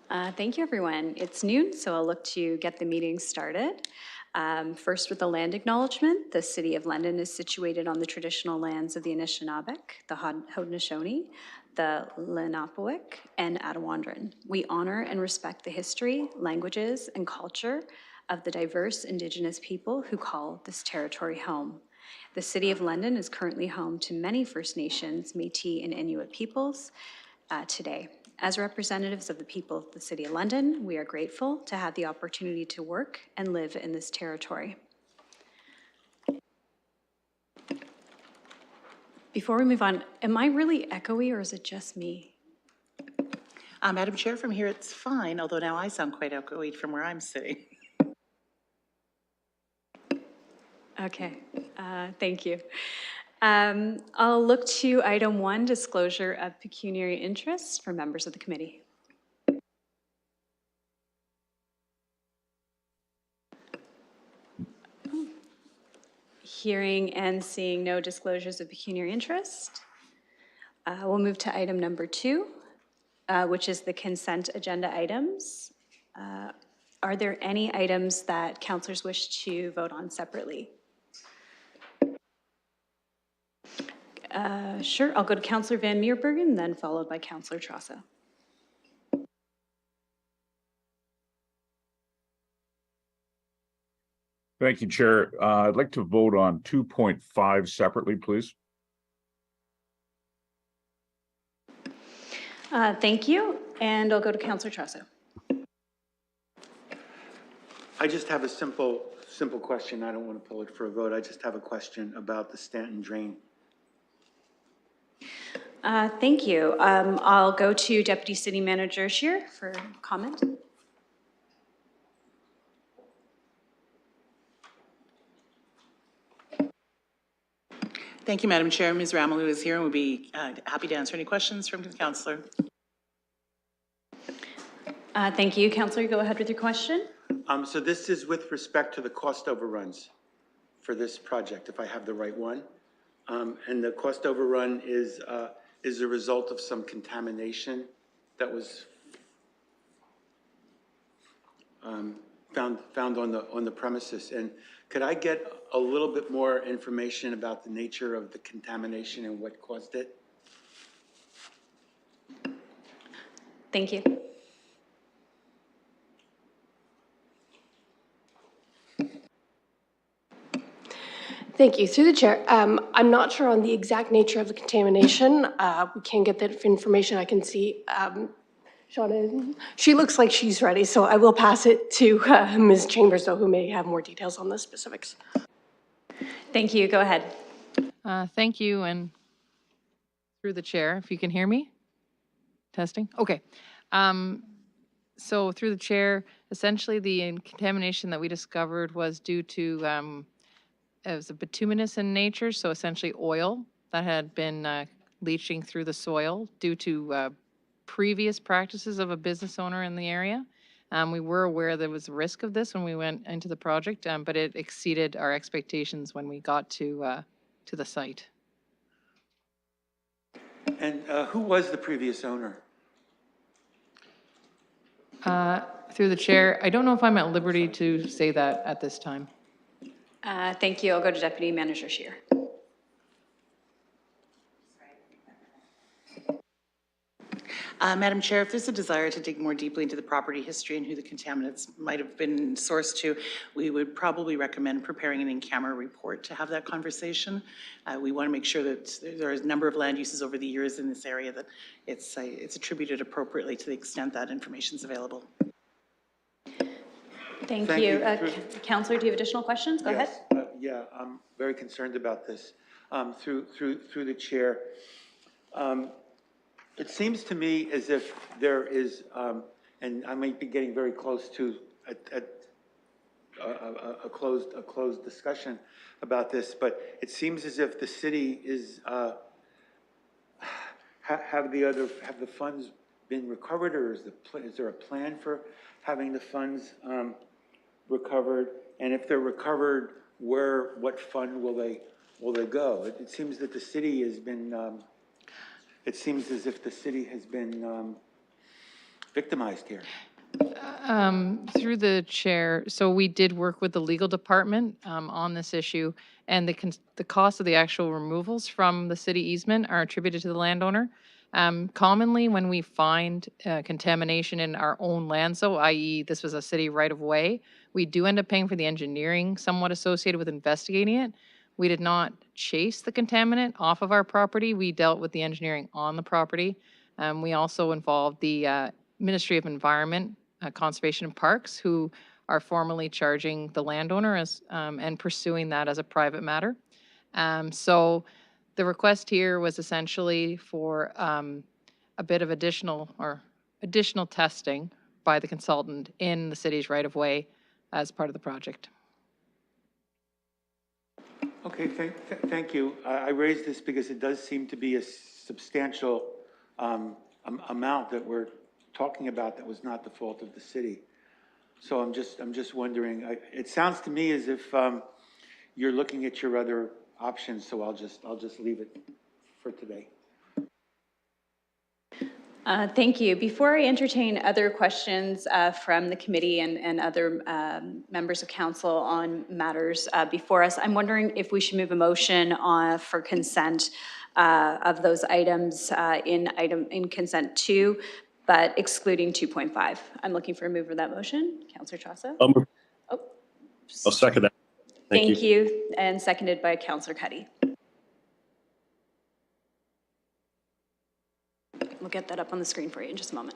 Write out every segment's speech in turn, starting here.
Thank you, everyone. It's noon, so I'll look to get the meeting started. First, with the land acknowledgement, the City of London is situated on the traditional lands of the Anishinaabe, the Haudenosaunee, the Lenape, and Attawandaron. We honor and respect the history, languages, and culture of the diverse Indigenous people who call this territory home. The City of London is currently home to many First Nations, Métis, and Inuit peoples today. As representatives of the people of the City of London, we are grateful to have the opportunity to work and live in this territory. Before we move on, am I really echoey or is it just me? Madam Chair, from here it's fine, although now I sound quite echoey from where I'm sitting. Okay, thank you. I'll look to item 1, disclosure of pecuniary interests for members of the committee. Hearing and seeing no disclosures of pecuniary interest, we'll move to item number 2, which is the consent agenda items. Are there any items that councillors wish to vote on separately? Sure, I'll go to Councillor Van Meerbergen, then followed by Councillor Trosso. Thank you, Chair. I'd like to vote on 2.5 separately, please. Thank you, and I'll go to Councillor Trosso. I just have a simple question. I don't want to pull it for a vote. I just have a question about the Stanton drain. Thank you. I'll go to Deputy City Manager Scheer for comment. Thank you, Madam Chair. Ms. Ramalou is here and would be happy to answer any questions from the councillor. Thank you. Councillor, go ahead with your question. So this is with respect to the cost overruns for this project, if I have the right one. And the cost overrun is a result of some contamination that was found on the premises. And could I get a little bit more information about the nature of the contamination and what caused it? Thank you. Thank you. Through the chair, I'm not sure on the exact nature of the contamination. We can get that information. I can see Shauna, she looks like she's ready, so I will pass it to Ms. Chambers, though, who may have more details on the specifics. Thank you. Go ahead. Thank you, and through the chair, if you can hear me. Testing. Okay. So through the chair, essentially the contamination that we discovered was due to it was a bituminous in nature, so essentially oil that had been leaching through the soil due to previous practices of a business owner in the area. We were aware there was a risk of this when we went into the project, but it exceeded our expectations when we got to the site. And who was the previous owner? Through the chair, I don't know if I'm at liberty to say that at this time. Thank you. I'll go to Deputy Manager Scheer. Madam Chair, if there's a desire to dig more deeply into the property history and who the contaminants might have been sourced to, we would probably recommend preparing an in-camera report to have that conversation. We want to make sure that there is a number of land uses over the years in this area that it's attributed appropriately to the extent that information is available. Thank you. Councillor, do you have additional questions? Go ahead. Yeah, I'm very concerned about this. Through the chair, it seems to me as if there is, and I might be getting very close to a closed discussion about this, but it seems as if the city is have the funds been recovered, or is there a plan for having the funds recovered? And if they're recovered, what fund will they go? It seems that the city has been. It seems as if the city has been victimized here? Through the chair, so we did work with the legal department on this issue, and the cost of the actual removals from the city easement are attributed to the landowner. Commonly, when we find contamination in our own land, so i.e. this was a city right-of-way, we do end up paying for the engineering somewhat associated with investigating it. We did not chase the contaminant off of our property. We dealt with the engineering on the property. We also involved the Ministry of Environment, Conservation and Parks, who are formally charging the landowner as, and pursuing that as a private matter. So the request here was essentially for a bit of additional testing by the consultant in the city's right-of-way as part of the project. Okay, thank you. I raised this because it does seem to be a substantial amount that we're talking about that was not the fault of the city. So I'm just wondering, it sounds to me as if you're looking at your other options, so I'll just leave it for today. Thank you. Before I entertain other questions from the committee and other members of council on matters before us, I'm wondering if we should move a motion for consent of those items in consent 2, but excluding 2.5. I'm looking for a mover of that motion. Councillor Chassa? Oh, I'll second that. thank you. And seconded by Councillor Cuddy. We'll get that up on the screen for you in just a moment.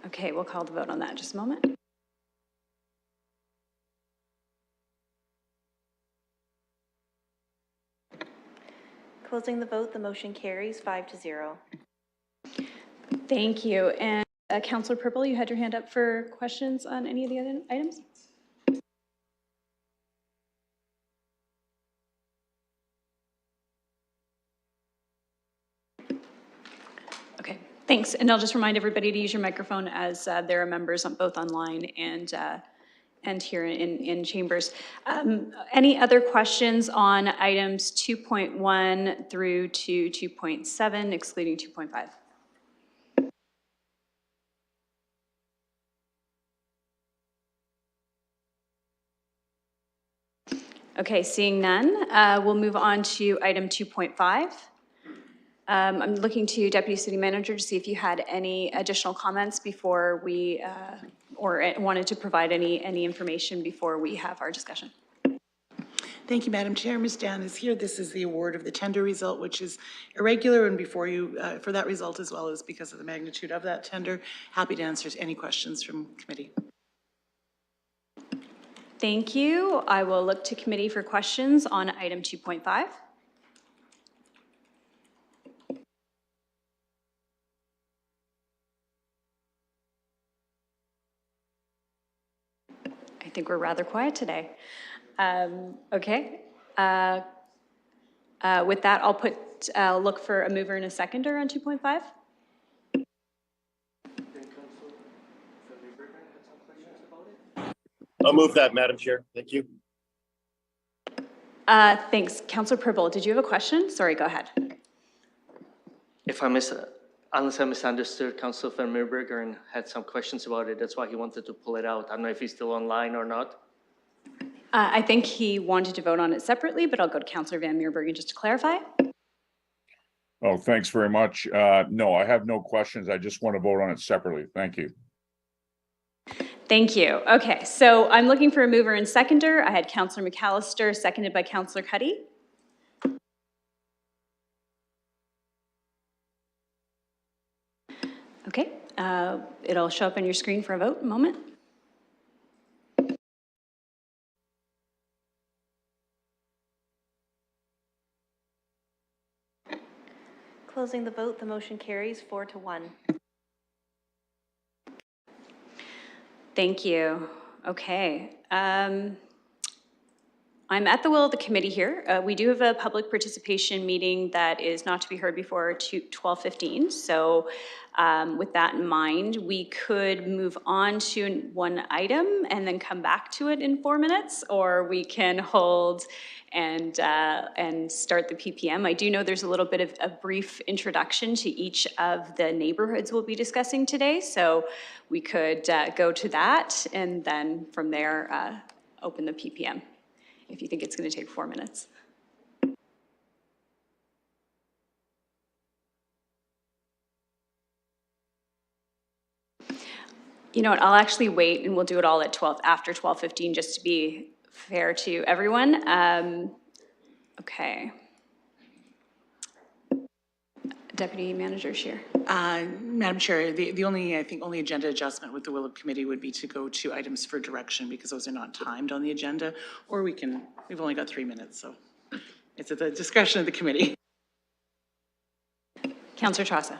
Okay, we'll call the vote on that in just a moment. Closing the vote, the motion carries 5-0. Thank you. And Councillor Purple, you had your hand up for questions on any of the other items? Okay, thanks. And I'll just remind everybody to use your microphone as there are members on both online and here in chambers. Any other questions on items 2.1 through to 2.7, excluding 2.5? Okay, seeing none, we'll move on to item 2.5. I'm looking to Deputy City Manager to see if you had any additional comments before we, or wanted to provide any information before we have our discussion. Thank you, Madam Chair. Ms. Dan is here. This is the award of the tender result, which is irregular, and before you, for that result as well as because of the magnitude of that tender, happy to answer any questions from committee. Thank you. I will look to committee for questions on item 2.5. I think we're rather quiet today. Okay. With that, I'll look for a mover and a seconder on 2.5. I'll move that, Madam Chair. Thank you. Thanks. Councillor Purple, did you have a question? Sorry, go ahead. Unless I misunderstood Councillor Van Meerberger and had some questions about it, that's why he wanted to pull it out. I don't know if he's still online or not. I think he wanted to vote on it separately, but I'll go to Councillor Van Meerberger just to clarify. Oh, thanks very much. No, I have no questions. I just want to vote on it separately. Thank you. Thank you. Okay, so I'm looking for a mover and seconder. I had Councillor McAllister, seconded by Councillor Cuddy. Okay, it'll show up on your screen for a vote in a moment. Closing the vote, the motion carries 4-1. Thank you. Okay. I'm at the will of the committee here. We do have a public participation meeting that is not to be heard before 12:15. So with that in mind, we could move on to one item and then come back to it in 4 minutes, or we can hold and start the PPM. I do know there's a little bit of a brief introduction to each of the neighborhoods we'll be discussing today. So we could go to that and then from there open the PPM, if you think it's going to take 4 minutes. You know what, I'll actually wait and we'll do it all at after 12:15, just to be fair to everyone. Okay. Deputy Manager Scheer. Madam Chair, the only, I think, only agenda adjustment with the will of committee would be to go to items for direction because those are not timed on the agenda. Or we've only got 3 minutes, so it's at the discretion of the committee. Councillor Trasa.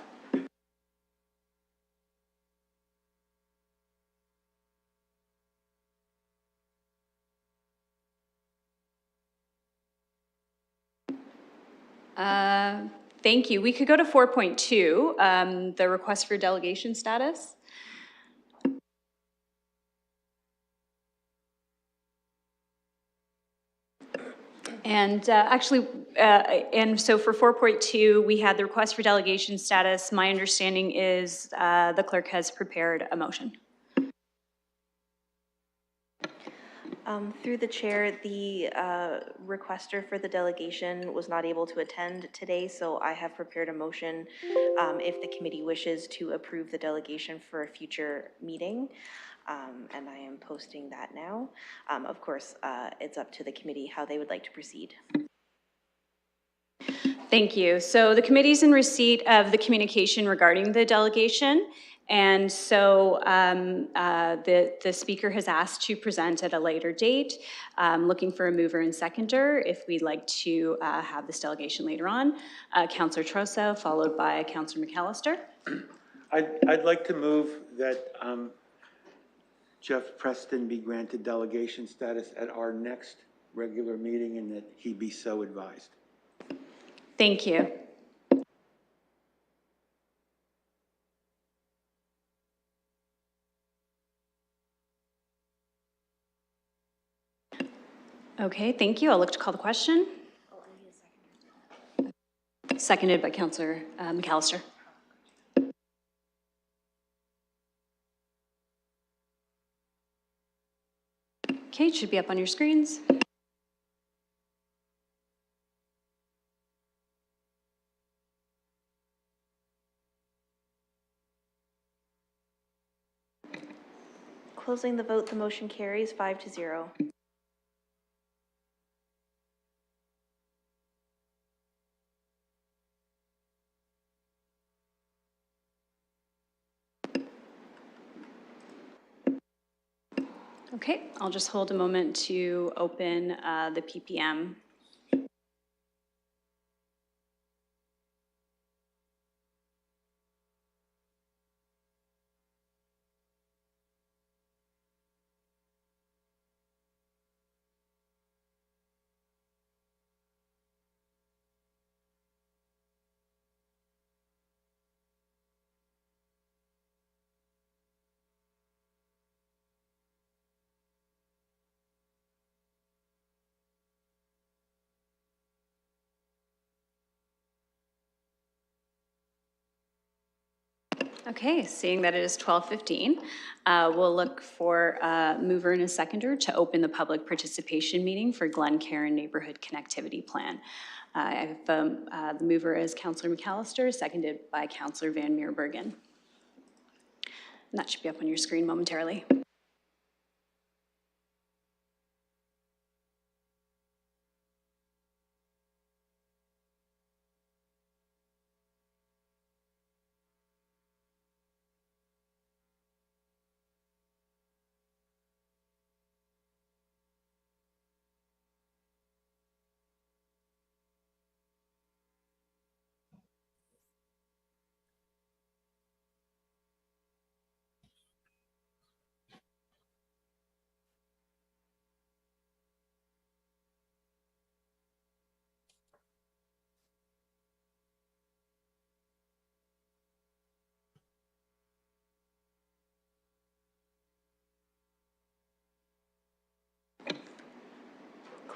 Thank you. We could go to 4.2, the request for delegation status. And and so for 4.2, we had the request for delegation status. My understanding is the clerk has prepared a motion. Through the chair, the requester for the delegation was not able to attend today, so I have prepared a motion if the committee wishes to approve the delegation for a future meeting. And I am posting that now. Of course, it's up to the committee how they would like to proceed. Thank you. So the committee's in receipt of the communication regarding the delegation. And so the speaker has asked to present at a later date, looking for a mover and seconder if we'd like to have this delegation later on. Councillor Trosa, followed by Councillor McAllister. I'd like to move that Jeff Preston be granted delegation status at our next regular meeting and that he be so advised. Thank you. Okay, thank you. I'll look to call the question. Seconded by Councillor McAllister. Okay, it should be up on your screens. Closing the vote, the motion carries 5-0. Okay, I'll just hold a moment to open the PPM. Okay, seeing that it is 12:15, we'll look for a mover and a seconder to open the public participation meeting for Glen Cairn Neighborhood Connectivity Plan. I have the mover is Councillor McAllister, seconded by Councillor Van Meerbergen. And that should be up on your screen momentarily.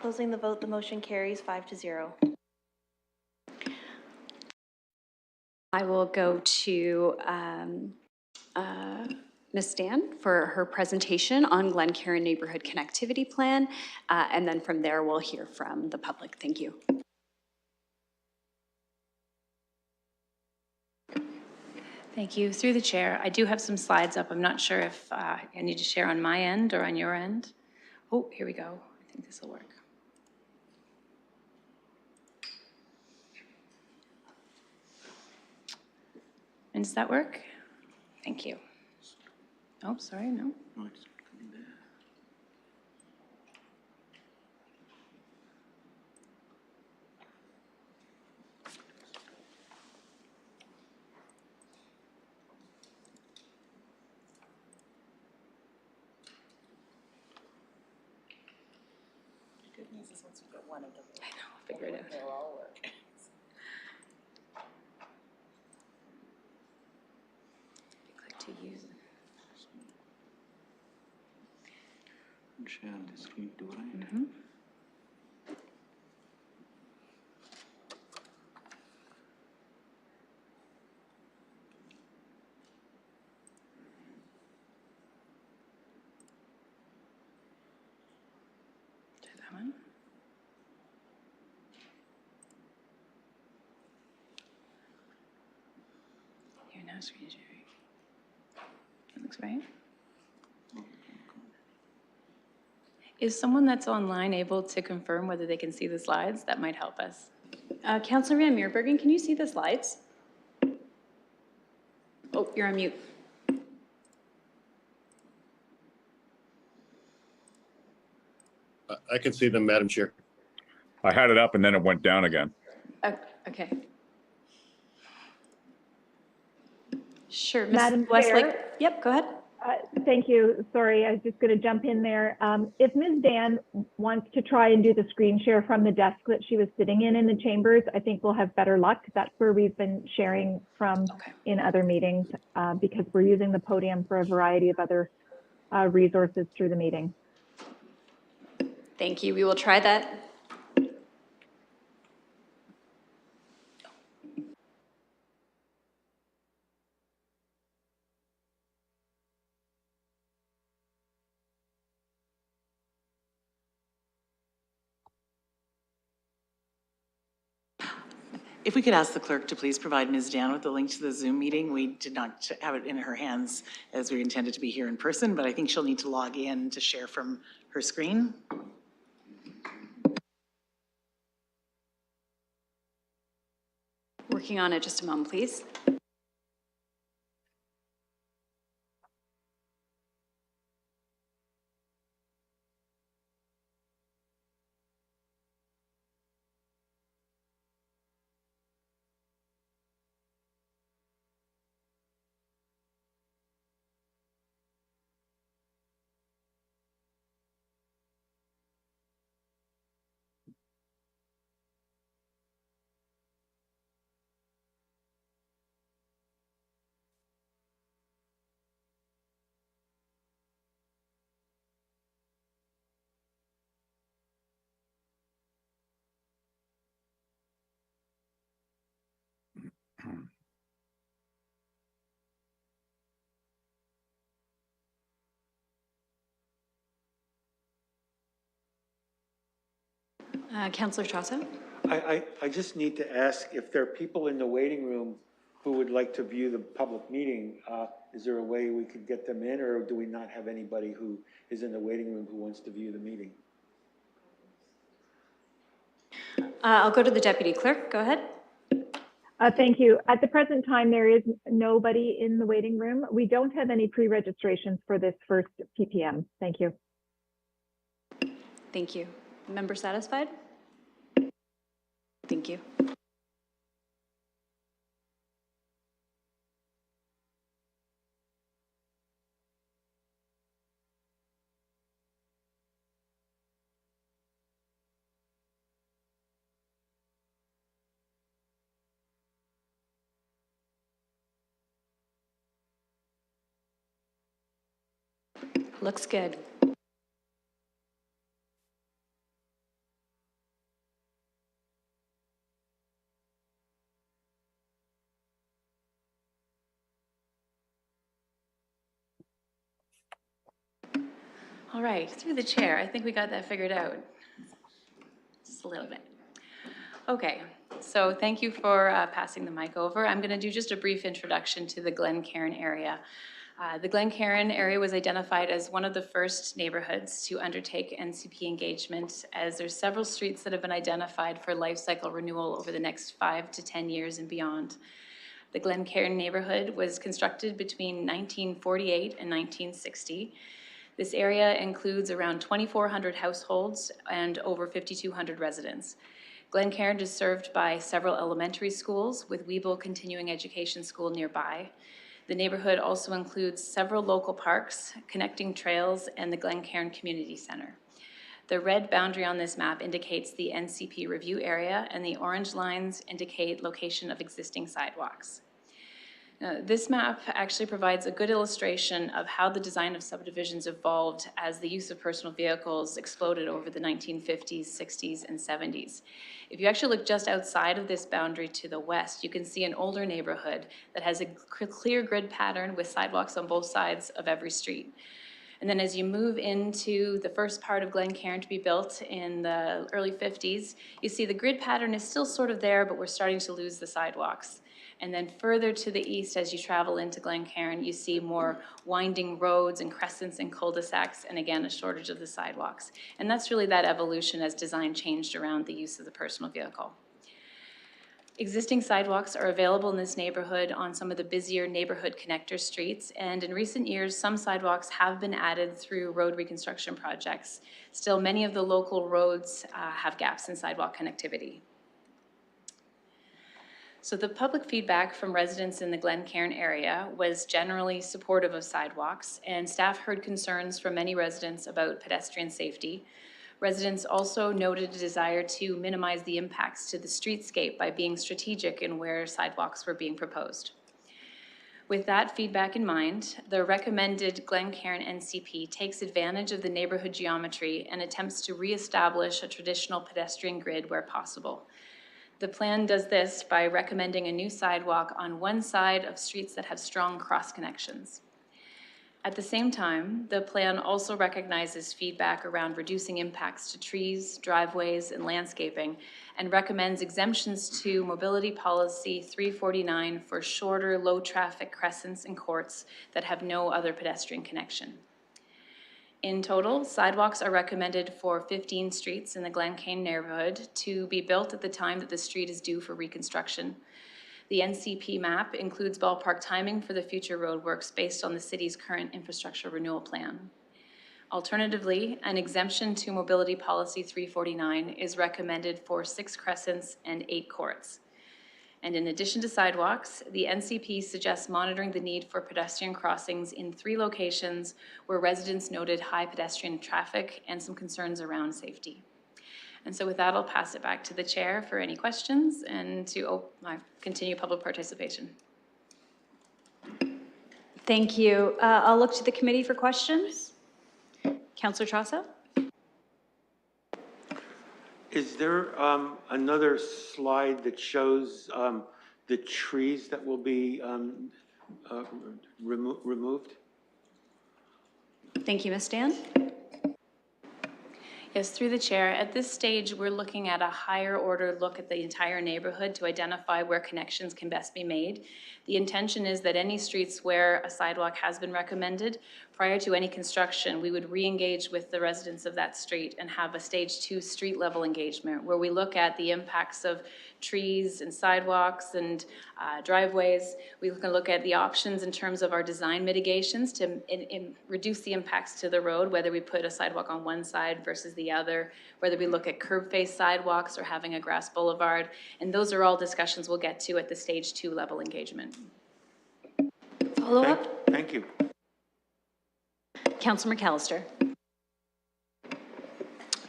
Closing the vote, the motion carries 5-0. I will go to Ms. Dan for her presentation on Glencairn Neighborhood Connectivity Plan, and then from there, we'll hear from the public. Thank you. Thank you. Through the chair, I do have some slides up. I'm not sure if I need to share on my end or on your end. Oh, here we go. I think this will work. And does that work? Thank you. Oh, sorry, no. Good news is once we get one of them. I know, I'll figure it out. They'll all work. Click to use it. Share the screen, do I? Mm-hmm. Do that one. Here now, screen sharing. That looks right. Is someone that's online able to confirm whether they can see the slides? That might help us. Councillor Van Meerbergen, can you see the slides? Oh, you're on mute. I can see them, Madam Chair. I had it up and then it went down again. Okay. Sure, Ms. Madam Westlake. Chair? Yep, go ahead. Thank you. Sorry, I was just going to jump in there. If Ms. Dan wants to try and do the screen share from the desk that she was sitting in the chambers, I think we'll have better luck. That's where we've been sharing from in other meetings because we're using the podium for a variety of other resources through the meeting. Thank you. We will try that. If we could ask the clerk to please provide Ms. Dan with the link to the Zoom meeting. We did not have it in her hands as we intended to be here in person, but I think she'll need to log in to share from her screen. Working on it, just a moment, please. Councillor Chasso? I just need to ask if there are people in the waiting room who would like to view the public meeting. Is there a way we could get them in, or do we not have anybody who is in the waiting room who wants to view the meeting? I'll go to the deputy clerk. Go ahead. Thank you. At the present time, there is nobody in the waiting room. We don't have any pre-registrations for this first PPM. Thank you. Thank you. Member satisfied? Thank you. Looks good. All right, through the chair, I think we got that figured out. Just a little bit. Okay, so thank you for passing the mic over. I'm going to do just a brief introduction to the Glen Cairn area. The Glen Cairn area was identified as one of the first neighborhoods to undertake NCP engagement, as there's several streets that have been identified for life cycle renewal over the next 5 to 10 years and beyond. The Glen Cairn neighborhood was constructed between 1948 and 1960. This area includes around 2,400 households and over 5,200 residents. Glen Cairn is served by several elementary schools, with Weeble Continuing Education School nearby. The neighborhood also includes several local parks, connecting trails, and the Glen Cairn Community Center. The red boundary on this map indicates the NCP review area, and the orange lines indicate location of existing sidewalks. This map actually provides a good illustration of how the design of subdivisions evolved as the use of personal vehicles exploded over the 1950s, 60s, and 70s. If you actually look just outside of this boundary to the west, you can see an older neighborhood that has a clear grid pattern with sidewalks on both sides of every street. And then as you move into the first part of Glen Cairn to be built in the early 50s, you see the grid pattern is still sort of there, but we're starting to lose the sidewalks. And then further to the east, as you travel into Glen Cairn, you see more winding roads and crescents and cul-de-sacs, and again, a shortage of the sidewalks. And that's really that evolution as design changed around the use of the personal vehicle. Existing sidewalks are available in this neighborhood on some of the busier neighborhood connector streets, and in recent years, some sidewalks have been added through road reconstruction projects. Still, many of the local roads have gaps in sidewalk connectivity. So the public feedback from residents in the Glen Cairn area was generally supportive of sidewalks, and staff heard concerns from many residents about pedestrian safety. Residents also noted a desire to minimize the impacts to the streetscape by being strategic in where sidewalks were being proposed. With that feedback in mind, the recommended Glen Cairn NCP takes advantage of the neighborhood geometry and attempts to reestablish a traditional pedestrian grid where possible. The plan does this by recommending a new sidewalk on one side of streets that have strong cross connections. At the same time, the plan also recognizes feedback around reducing impacts to trees, driveways, and landscaping, and recommends exemptions to Mobility Policy 349 for shorter, low-traffic crescents and courts that have no other pedestrian connection. In total, sidewalks are recommended for 15 streets in the Glen Cairn neighborhood to be built at the time that the street is due for reconstruction. The NCP map includes ballpark timing for the future roadworks based on the city's current infrastructure renewal plan. Alternatively, an exemption to Mobility Policy 349 is recommended for 6 crescents and 8 courts. And in addition to sidewalks, the NCP suggests monitoring the need for pedestrian crossings in 3 locations where residents noted high pedestrian traffic and some concerns around safety. And so with that, I'll pass it back to the chair for any questions and to continue public participation. Thank you. I'll look to the committee for questions. Councillor Trosso? Is there another slide that shows the trees that will be removed? Thank you, Ms. Dan. Yes, through the chair. At this stage, we're looking at a higher order look at the entire neighborhood to identify where connections can best be made. The intention is that any streets where a sidewalk has been recommended, prior to any construction, we would re-engage with the residents of that street and have a stage 2 street level engagement where we look at the impacts of trees and sidewalks and driveways. We can look at the options in terms of our design mitigations to reduce the impacts to the road, whether we put a sidewalk on one side versus the other, whether we look at curb face sidewalks or having a grass boulevard. And those are all discussions we'll get to at the stage 2 level engagement. Follow up? Thank you. Councillor McAllister.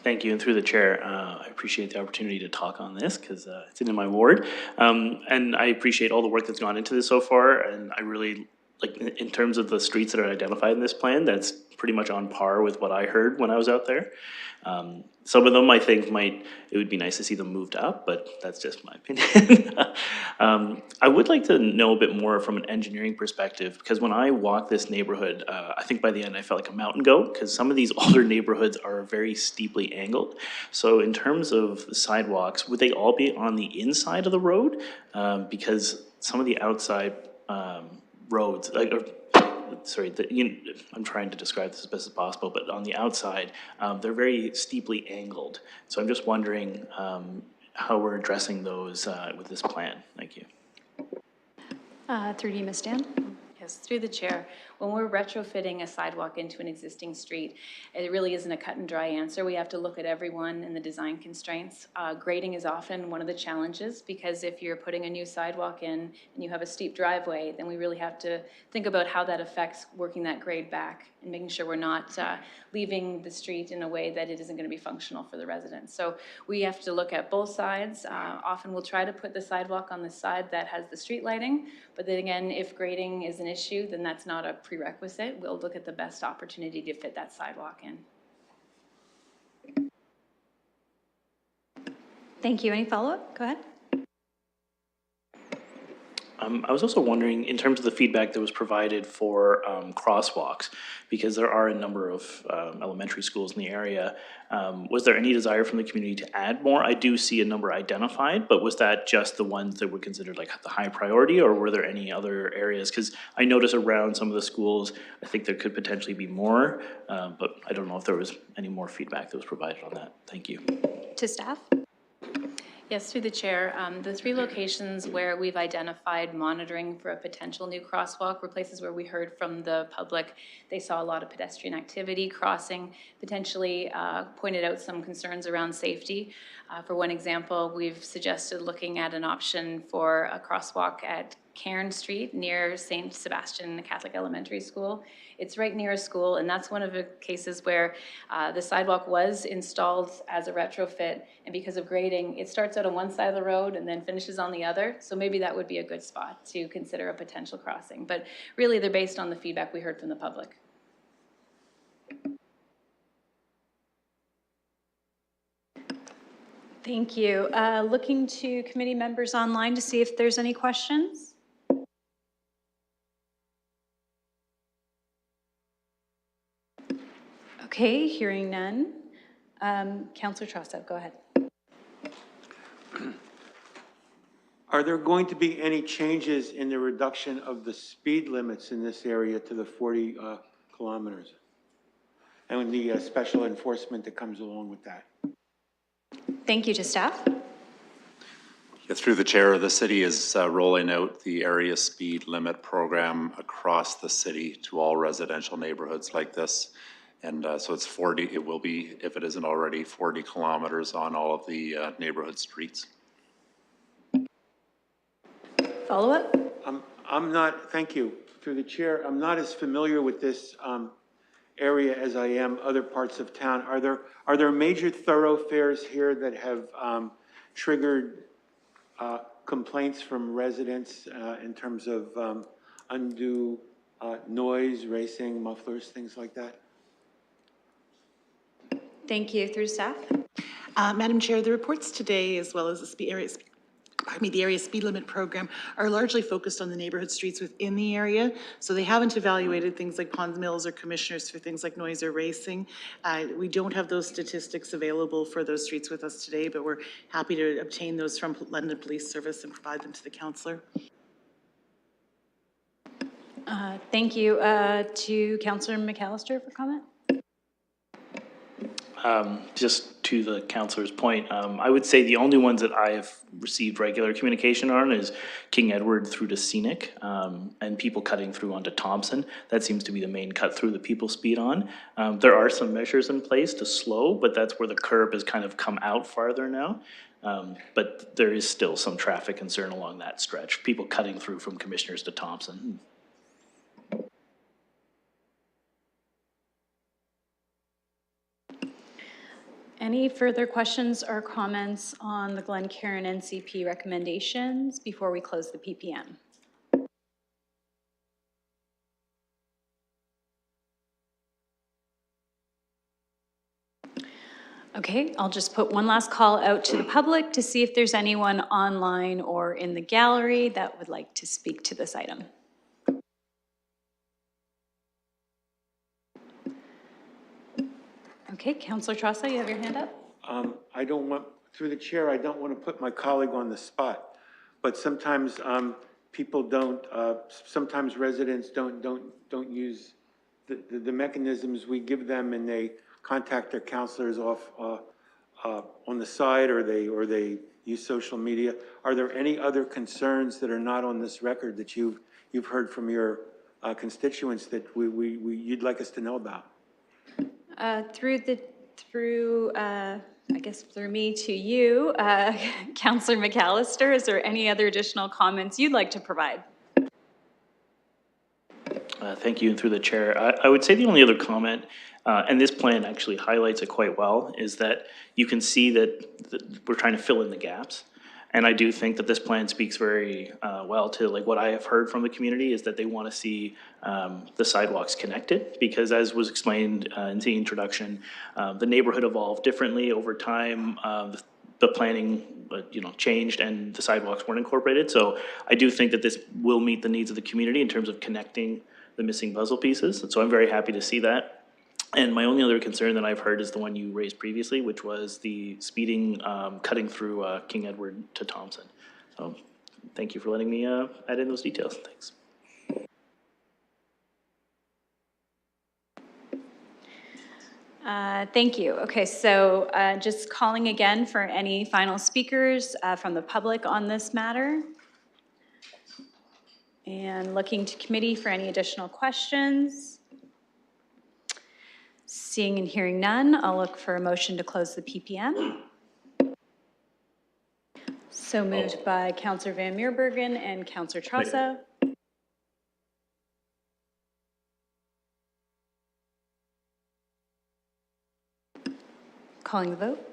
Thank you, and through the chair, I appreciate the opportunity to talk on this because it's in my ward. And I appreciate all the work that's gone into this so far, and I really like in terms of the streets that are identified in this plan, that's pretty much on par with what I heard when I was out there. Some of them I think it would be nice to see them moved up, but that's just my opinion. I would like to know a bit more from an engineering perspective, because when I walked this neighborhood, I think by the end I felt like a mountain goat, because some of these older neighborhoods are very steeply angled. So in terms of the sidewalks, would they all be on the inside of the road? Because some of the outside roads, I'm trying to describe this as best as possible, but on the outside, they're very steeply angled. So I'm just wondering how we're addressing those with this plan. Thank you. Through to you, Ms. Dan. Yes, through the chair. When we're retrofitting a sidewalk into an existing street, it really isn't a cut and dry answer. We have to look at everyone and the design constraints. Grading is often one of the challenges, because if you're putting a new sidewalk in and you have a steep driveway, then we really have to think about how that affects working that grade back and making sure we're not leaving the street in a way that it isn't going to be functional for the residents. So we have to look at both sides. Often we'll try to put the sidewalk on the side that has the street lighting, but then again, if grading is an issue, then that's not a prerequisite. We'll look at the best opportunity to fit that sidewalk in. Thank you. Any follow-up? Go ahead. I was also wondering, in terms of the feedback that was provided for crosswalks, because there are a number of elementary schools in the area, was there any desire from the community to add more? I do see a number identified, but was that just the ones that were considered like the high priority, or were there any other areas? Because I noticed around some of the schools, I think there could potentially be more, but I don't know if there was any more feedback that was provided on that. Thank you. To staff. Yes, through the chair. The 3 locations where we've identified monitoring for a potential new crosswalk were places where we heard from the public. They saw a lot of pedestrian activity crossing, potentially pointed out some concerns around safety. For one example, we've suggested looking at an option for a crosswalk at Cairn Street near St. Sebastian Catholic Elementary School. It's right near a school, and that's one of the cases where the sidewalk was installed as a retrofit, and because of grading, it starts out on one side of the road and then finishes on the other. So maybe that would be a good spot to consider a potential crossing. But really, they're based on the feedback we heard from the public. Thank you. Looking to committee members online to see if there's any questions. Okay, hearing none. Councillor Trossett, go ahead. Are there going to be any changes in the reduction of the speed limits in this area to the 40 kilometers? And the special enforcement that comes along with that? Thank you. To staff. Yeah, through the chair, the city is rolling out the area speed limit program across the city to all residential neighborhoods like this. And so it's 40, it will be, if it isn't already, 40 kilometers on all of the neighborhood streets. Follow-up? I'm not, thank you. Through the chair, I'm not as familiar with this area as I am other parts of town. Are there major thoroughfares here that have triggered complaints from residents in terms of undue noise, racing, mufflers, things like that? Thank you. Through staff. Madam Chair, the reports today, as well as the area speed limit program, are largely focused on the neighborhood streets within the area. So they haven't evaluated things like Ponds Mills or Commissioners for things like noise or racing. We don't have those statistics available for those streets with us today, but we're happy to obtain those from London Police Service and provide them to the councillor. Thank you. To Councillor McAllister for comment. Just to the councillor's point, I would say the only ones that I have received regular communication on is King Edward through to Scenic, and people cutting through onto Thompson. That seems to be the main cut through that people speed on. There are some measures in place to slow, but that's where the curb has kind of come out farther now. But there is still some traffic concern along that stretch, people cutting through from Commissioners to Thompson. Any further questions or comments on the Glencairn NCP recommendations before we close the PPM? Okay, I'll just put one last call out to the public to see if there's anyone online or in the gallery that would like to speak to this item. Okay, Councillor Trassa, you have your hand up? I don't want, through the chair, I don't want to put my colleague on the spot, but sometimes people don't, sometimes residents don't use the mechanisms we give them, and they contact their counselors off on the side, or they use social media. Are there any other concerns that are not on this record that you've heard from your constituents that you'd like us to know about? I guess through me to you, Councillor McAllister, is there any other additional comments you'd like to provide? Thank you, and through the chair. I would say the only other comment, and this plan actually highlights it quite well, is that you can see that we're trying to fill in the gaps. And I do think that this plan speaks very well to like what I have heard from the community is that they want to see the sidewalks connected, because as was explained in the introduction, the neighborhood evolved differently over time. The planning, changed and the sidewalks weren't incorporated. So I do think that this will meet the needs of the community in terms of connecting the missing puzzle pieces. And so I'm very happy to see that. And my only other concern that I've heard is the one you raised previously, which was the speeding cutting through King Edward to Thompson. So thank you for letting me add in those details. Thanks. Thank you. Okay, so just calling again for any final speakers from the public on this matter. And looking to committee for any additional questions. Seeing and hearing none, I'll look for a motion to close the PPM. So moved by Councillor Van Meerbergen and Councillor Trassa. Calling the vote.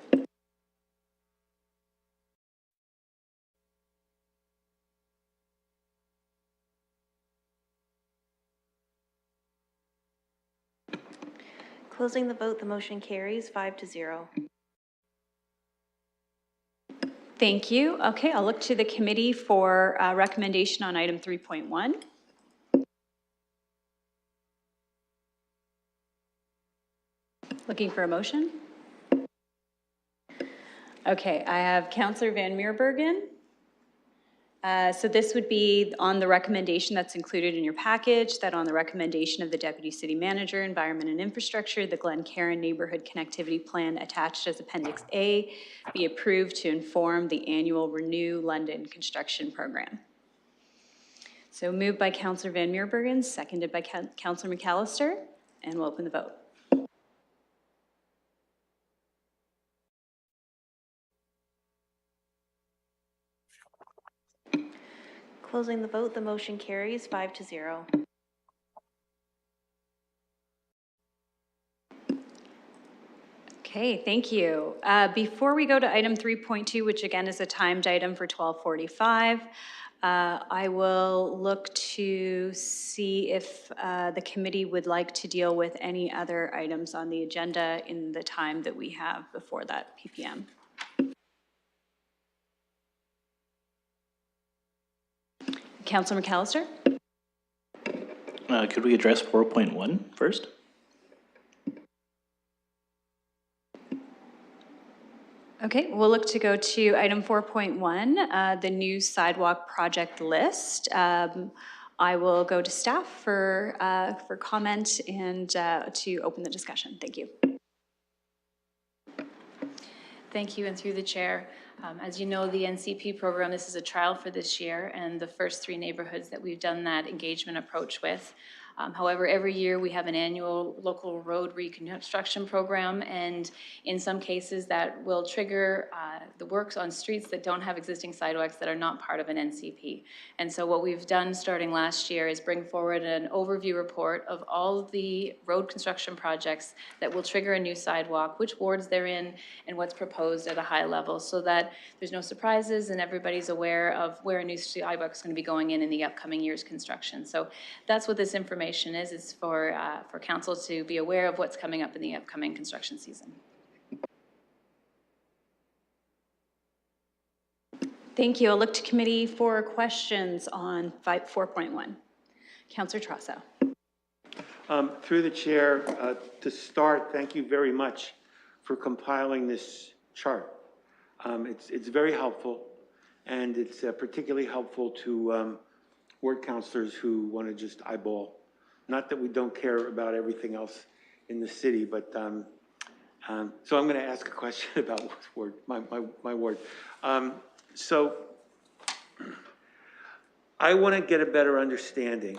Closing the vote, the motion carries 5-0. Thank you. Okay, I'll look to the committee for recommendation on item 3.1. Looking for a motion. Okay, I have Councillor Van Meerbergen. So this would be on the recommendation that's included in your package, that on the recommendation of the Deputy City Manager, Environment and Infrastructure, the Glen Cairn Neighborhood Connectivity Plan attached as Appendix A be approved to inform the annual Renew London construction program. So moved by Councillor Van Meerbergen, seconded by Councillor McAllister, and we'll open the vote. Closing the vote, the motion carries 5-0. Okay, thank you. Before we go to item 3.2, which again is a timed item for 12:45, I will look to see if the committee would like to deal with any other items on the agenda in the time that we have before that PPM. Councillor McAllister? Could we address 4.1 first? Okay, we'll look to go to item 4.1, the new sidewalk project list. I will go to staff for comment and to open the discussion. Thank you. Thank you, and through the chair. As you know, the NCP program, this is a trial for this year, and the first 3 neighborhoods that we've done that engagement approach with. However, every year we have an annual local road reconstruction program, and in some cases that will trigger the works on streets that don't have existing sidewalks that are not part of an NCP. And so what we've done starting last year is bring forward an overview report of all of the road construction projects that will trigger a new sidewalk, which wards they're in, and what's proposed at a high level, so that there's no surprises and everybody's aware of where a new sidewalk is going to be going in the upcoming year's construction. So that's what this information is for council to be aware of what's coming up in the upcoming construction season. Thank you. I'll look to committee for questions on 4.1. Councillor Trosso. Through the chair, to start, thank you very much for compiling this chart. It's very helpful, and it's particularly helpful to ward councilors who want to just eyeball. Not that we don't care about everything else in the city, but so I'm going to ask a question about my ward. So I want to get a better understanding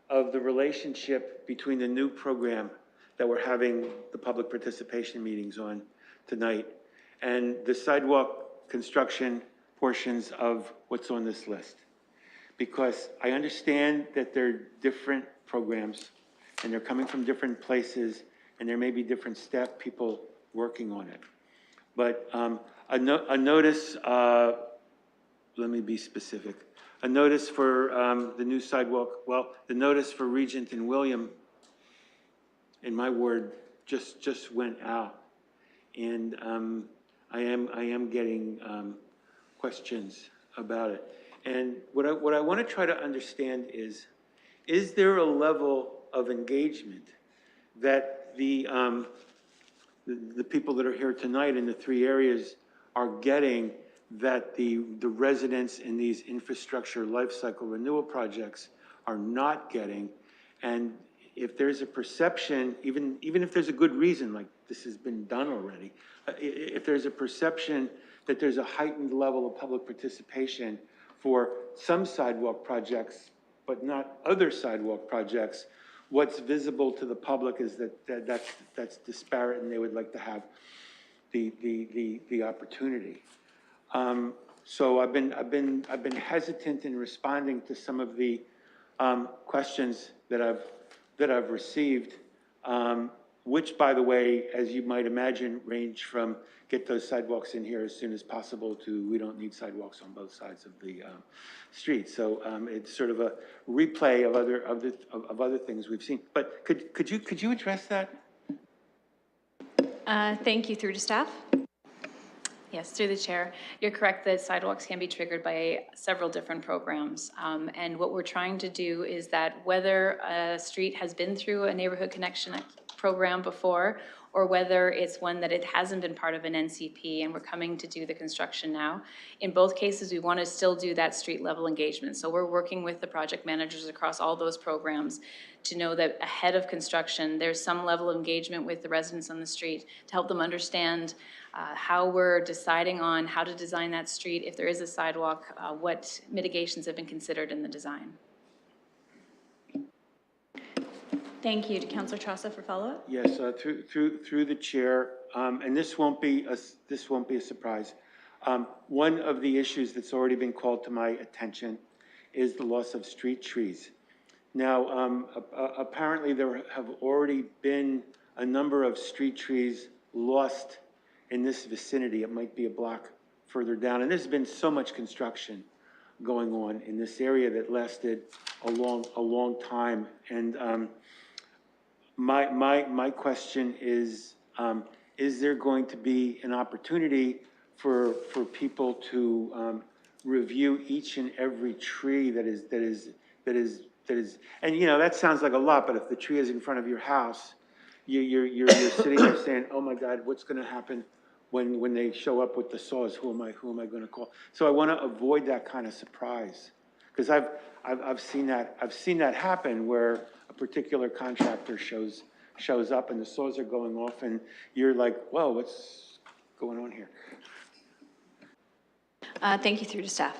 of the relationship between the new program that we're having the public participation meetings on tonight and the sidewalk construction portions of what's on this list. Because I understand that they're different programs and they're coming from different places and there may be different staff people working on it. But a notice, let me be specific. A notice for the new sidewalk, well, the notice for Regent and William in my ward just went out. And I am getting questions about it. And what I want to try to understand is there a level of engagement that the people that are here tonight in the three areas are getting that the residents in these infrastructure lifecycle renewal projects are not getting? And if there's a perception, even if there's a good reason, like this has been done already, if there's a perception that there's a heightened level of public participation for some sidewalk projects, but not other sidewalk projects, what's visible to the public is that's disparate, and they would like to have the opportunity. So I've been hesitant in responding to some of the questions that I've received, which, by the way, as you might imagine, range from get those sidewalks in here as soon as possible to we don't need sidewalks on both sides of the street. So it's sort of a replay of other things we've seen. But could you address that? Thank you. Through to staff. Yes, through the chair. You're correct that sidewalks can be triggered by several different programs. And what we're trying to do is that whether a street has been through a neighborhood connection program before, or whether it's one that it hasn't been part of an NCP and we're coming to do the construction now. In both cases, we want to still do that street level engagement. So we're working with the project managers across all those programs to know that ahead of construction, there's some level of engagement with the residents on the street to help them understand how we're deciding on how to design that street. If there is a sidewalk, what mitigations have been considered in the design. Thank you. To Councillor Trosso for follow-up. Yes, through the chair, and this won't be a surprise. One of the issues that's already been called to my attention is the loss of street trees. Now, apparently there have already been a number of street trees lost in this vicinity. It might be a block further down, and there's been so much construction going on in this area that lasted a long time. And my question is there going to be an opportunity for people to review each and every tree that is, and you know, that sounds like a lot, but if the tree is in front of your house, you're sitting there saying, oh my God, what's going to happen when they show up with the saws? Who am I going to call? So I want to avoid that kind of surprise, because I've seen that happen where a particular contractor shows up and the saws are going off and you're like, whoa, what's going on here? Thank you. Through to staff.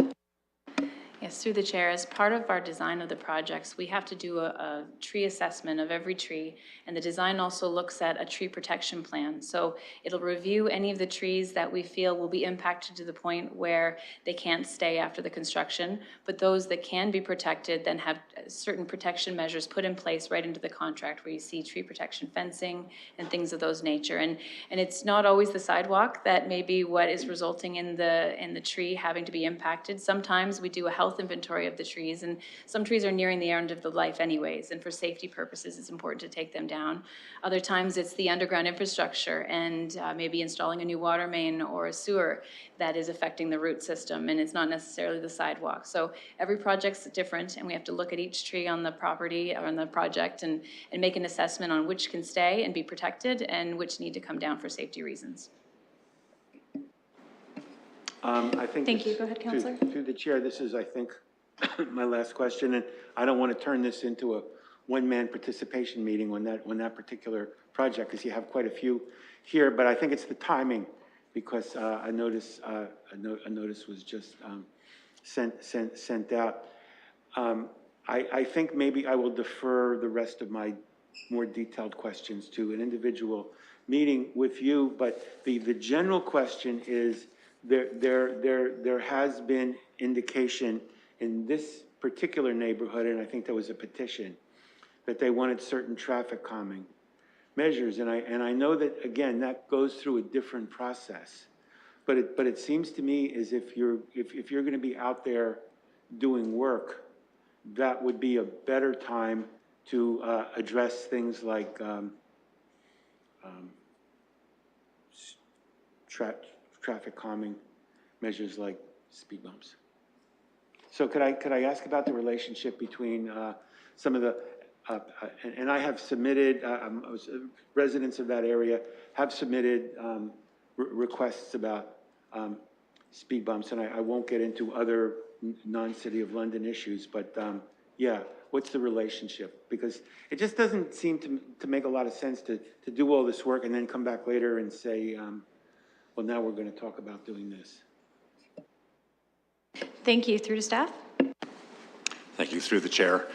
Yes, through the chair, as part of our design of the projects, we have to do a tree assessment of every tree, and the design also looks at a tree protection plan. So it'll review any of the trees that we feel will be impacted to the point where they can't stay after the construction, but those that can be protected then have certain protection measures put in place right into the contract, where you see tree protection fencing and things of those nature. And it's not always the sidewalk that may be what is resulting in the tree having to be impacted. Sometimes we do a health inventory of the trees, and some trees are nearing the end of the life anyways, and for safety purposes, it's important to take them down. Other times, it's the underground infrastructure and maybe installing a new water main or a sewer that is affecting the root system, and it's not necessarily the sidewalk. So every project's different, and we have to look at each tree on the property or on the project and make an assessment on which can stay and be protected and which need to come down for safety reasons. I think. Thank you. Go ahead, Councillor. Through the chair, this is, I think, my last question, and I don't want to turn this into a one-man participation meeting on that particular project, because you have quite a few here, but I think it's the timing, because a notice was just sent out. I think maybe I will defer the rest of my more detailed questions to an individual meeting with you, but the general question is, there has been indication in this particular neighborhood, and I think there was a petition, that they wanted certain traffic calming measures, and I know that, again, that goes through a different process, but it seems to me as if you're going to be out there doing work, that would be a better time to address things like traffic calming measures like speed bumps. So could I ask about the relationship between some of the, and I have submitted, residents of that area have submitted requests about speed bumps, and I won't get into other non-City of London issues, but yeah, what's the relationship? Because it just doesn't seem to make a lot of sense to do all this work and then come back later and say, well, now we're going to talk about doing this. Thank you. Through to staff. Thank you, through the chair.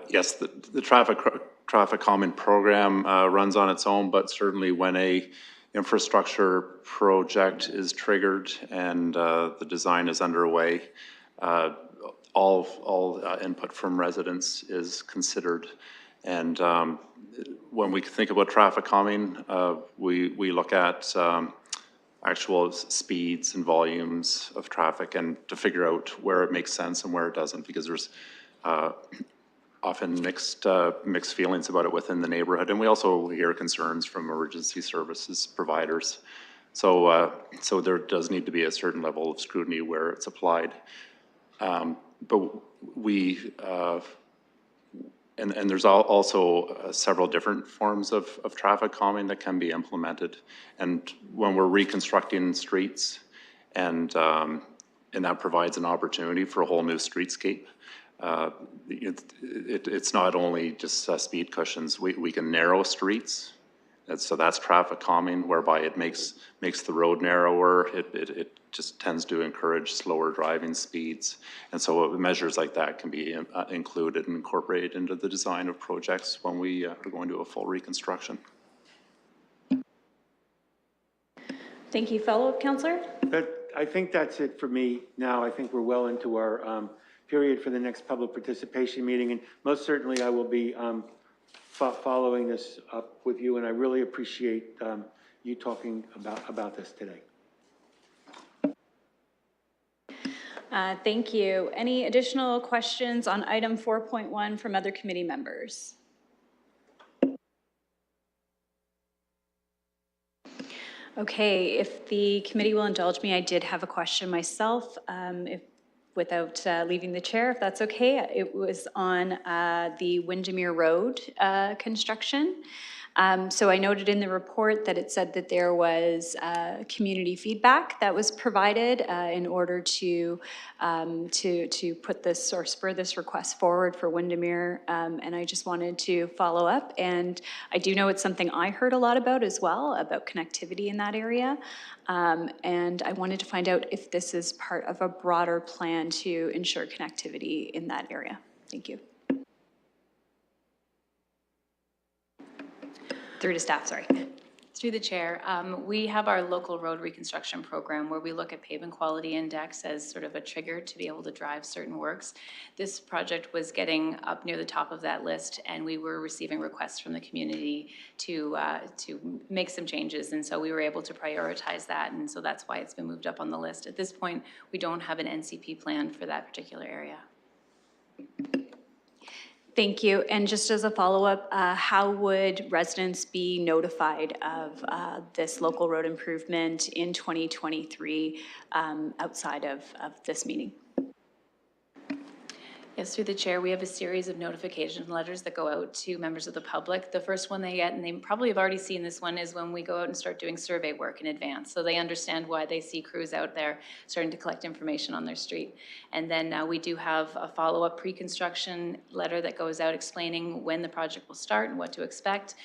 Yes, the traffic calming program runs on its own, but certainly when a infrastructure project is triggered and the design is underway, all input from residents is considered. And when we think about traffic calming, we look at actual speeds and volumes of traffic and to figure out where it makes sense and where it doesn't, because there's often mixed feelings about it within the neighborhood. And we also hear concerns from emergency services providers. So there does need to be a certain level of scrutiny where it's applied. But we, and there's also several different forms of traffic calming that can be implemented. And when we're reconstructing streets and that provides an opportunity for a whole new streetscape, it's not only just speed cushions. We can narrow streets. So that's traffic calming, whereby it makes the road narrower. It just tends to encourage slower driving speeds. And so measures like that can be included and incorporated into the design of projects when we are going to a full reconstruction. Thank you. Follow-up, Councillor? I think that's it for me now. I think we're well into our period for the next public participation meeting, and most certainly I will be following this up with you, and I really appreciate you talking about this today. Thank you. Any additional questions on item 4.1 from other committee members? Okay, if the committee will indulge me, I did have a question myself, without leaving the chair, if that's okay. It was on the Windermere Road construction. So I noted in the report that it said that there was community feedback that was provided in order to put this or spur this request forward for Windermere, and I just wanted to follow up. And I do know it's something I heard a lot about as well, about connectivity in that area. And I wanted to find out if this is part of a broader plan to ensure connectivity in that area. Thank you. Through to staff, sorry. Through the chair, we have our local road reconstruction program where we look at pavement quality index as sort of a trigger to be able to drive certain works. This project was getting up near the top of that list, and we were receiving requests from the community to make some changes, and so we were able to prioritize that, and so that's why it's been moved up on the list. At this point, we don't have an NCP plan for that particular area. Thank you. And just as a follow-up, how would residents be notified of this local road improvement in 2023 outside of this meeting? Yes, through the chair, we have a series of notification letters that go out to members of the public. The first one they get, and they probably have already seen this one, is when we go out and start doing survey work in advance. So they understand why they see crews out there starting to collect information on their street. And then we do have a follow-up pre-construction letter that goes out explaining when the project will start and what to expect.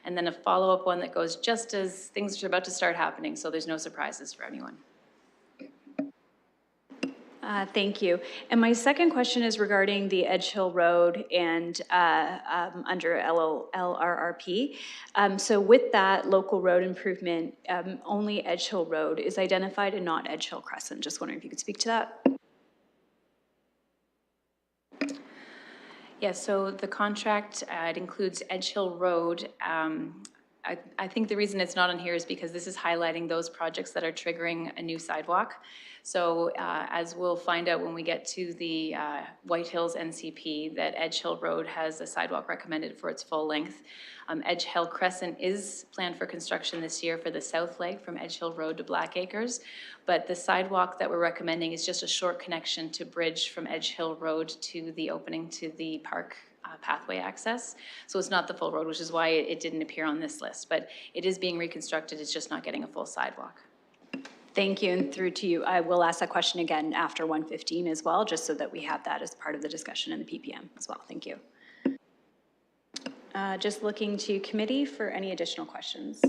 And then a follow-up one that goes just as things are about to start happening, so there's no surprises for anyone. Thank you. And my second question is regarding the Edge Hill Road and under LRRP. So with that local road improvement, only Edge Hill Road is identified and not Edge Hill Crescent. Just wondering if you could speak to that. Yeah, so the contract, it includes Edge Hill Road. I think the reason it's not on here is because this is highlighting those projects that are triggering a new sidewalk. So as we'll find out when we get to the White Hills NCP, that Edge Hill Road has a sidewalk recommended for its full length. Edge Hill Crescent is planned for construction this year for the south leg from Edge Hill Road to Black Acres. But the sidewalk that we're recommending is just a short connection to bridge from Edge Hill Road to the opening to the park pathway access. So it's not the full road, which is why it didn't appear on this list. But it is being reconstructed, it's just not getting a full sidewalk. Thank you, and through to you. I will ask that question again after 1:15 as well, just so that we have that as part of the discussion in the PPM as well. Thank you. Just looking to committee for any additional questions.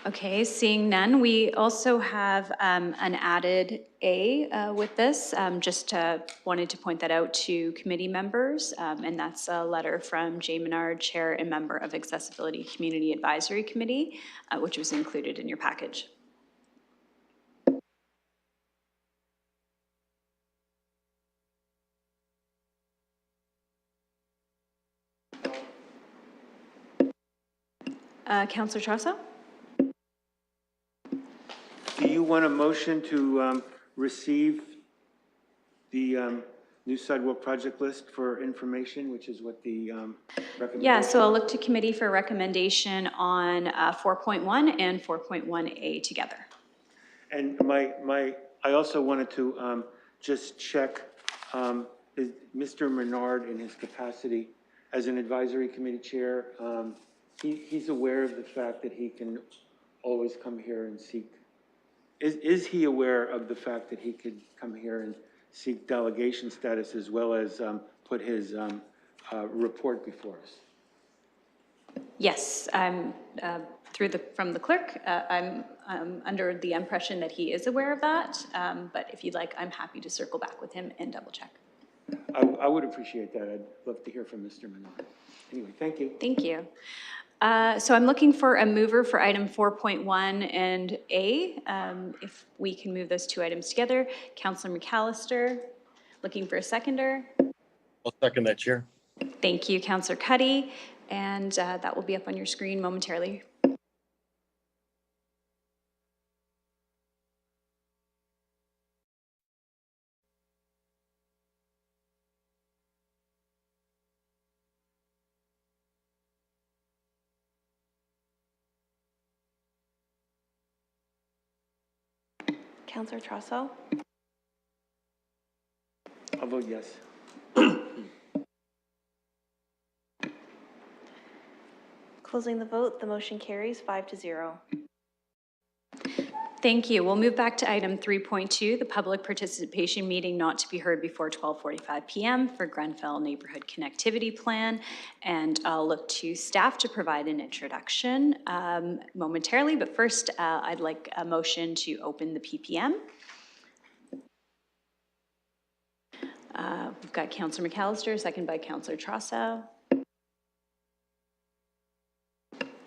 Okay, seeing none, we also have an added A with this. Just wanted to point that out to committee members, and that's a letter from Jay Menard, Chair and Member of Accessibility Community Advisory Committee, which was included in your package. Councillor Trosso? Do you want a motion to receive the new sidewalk project list for information, which is what the recommendation? Yeah, so I'll look to committee for recommendation on 4.1 and 4.1A together. And I also wanted to just check, is Mr. Menard in his capacity as an advisory committee chair, he's aware of the fact that he can always come here and seek. Is he aware of the fact that he could come here and seek delegation status as well as put his report before us? Yes, I'm from the clerk. I'm under the impression that he is aware of that. But if you'd like, I'm happy to circle back with him and double check. I would appreciate that. I'd love to hear from Mr. Menard. Anyway, thank you. Thank you. So I'm looking for a mover for item 4.1 and A. If we can move those two items together. Councillor McAllister, looking for a seconder. I'll second that, Chair. Thank you, Councillor Cuddy. And that will be up on your screen momentarily. Councillor Trosso? I'll vote yes. Closing the vote, the motion carries 5-0. Thank you. We'll move back to item 3.2, the public participation meeting not to be heard before 12:45 p.m. for Grenfell Neighborhood Connectivity Plan. And I'll look to staff to provide an introduction momentarily. But first, I'd like a motion to open the PPM. We've got Councillor McAllister, second by Councillor Trossow.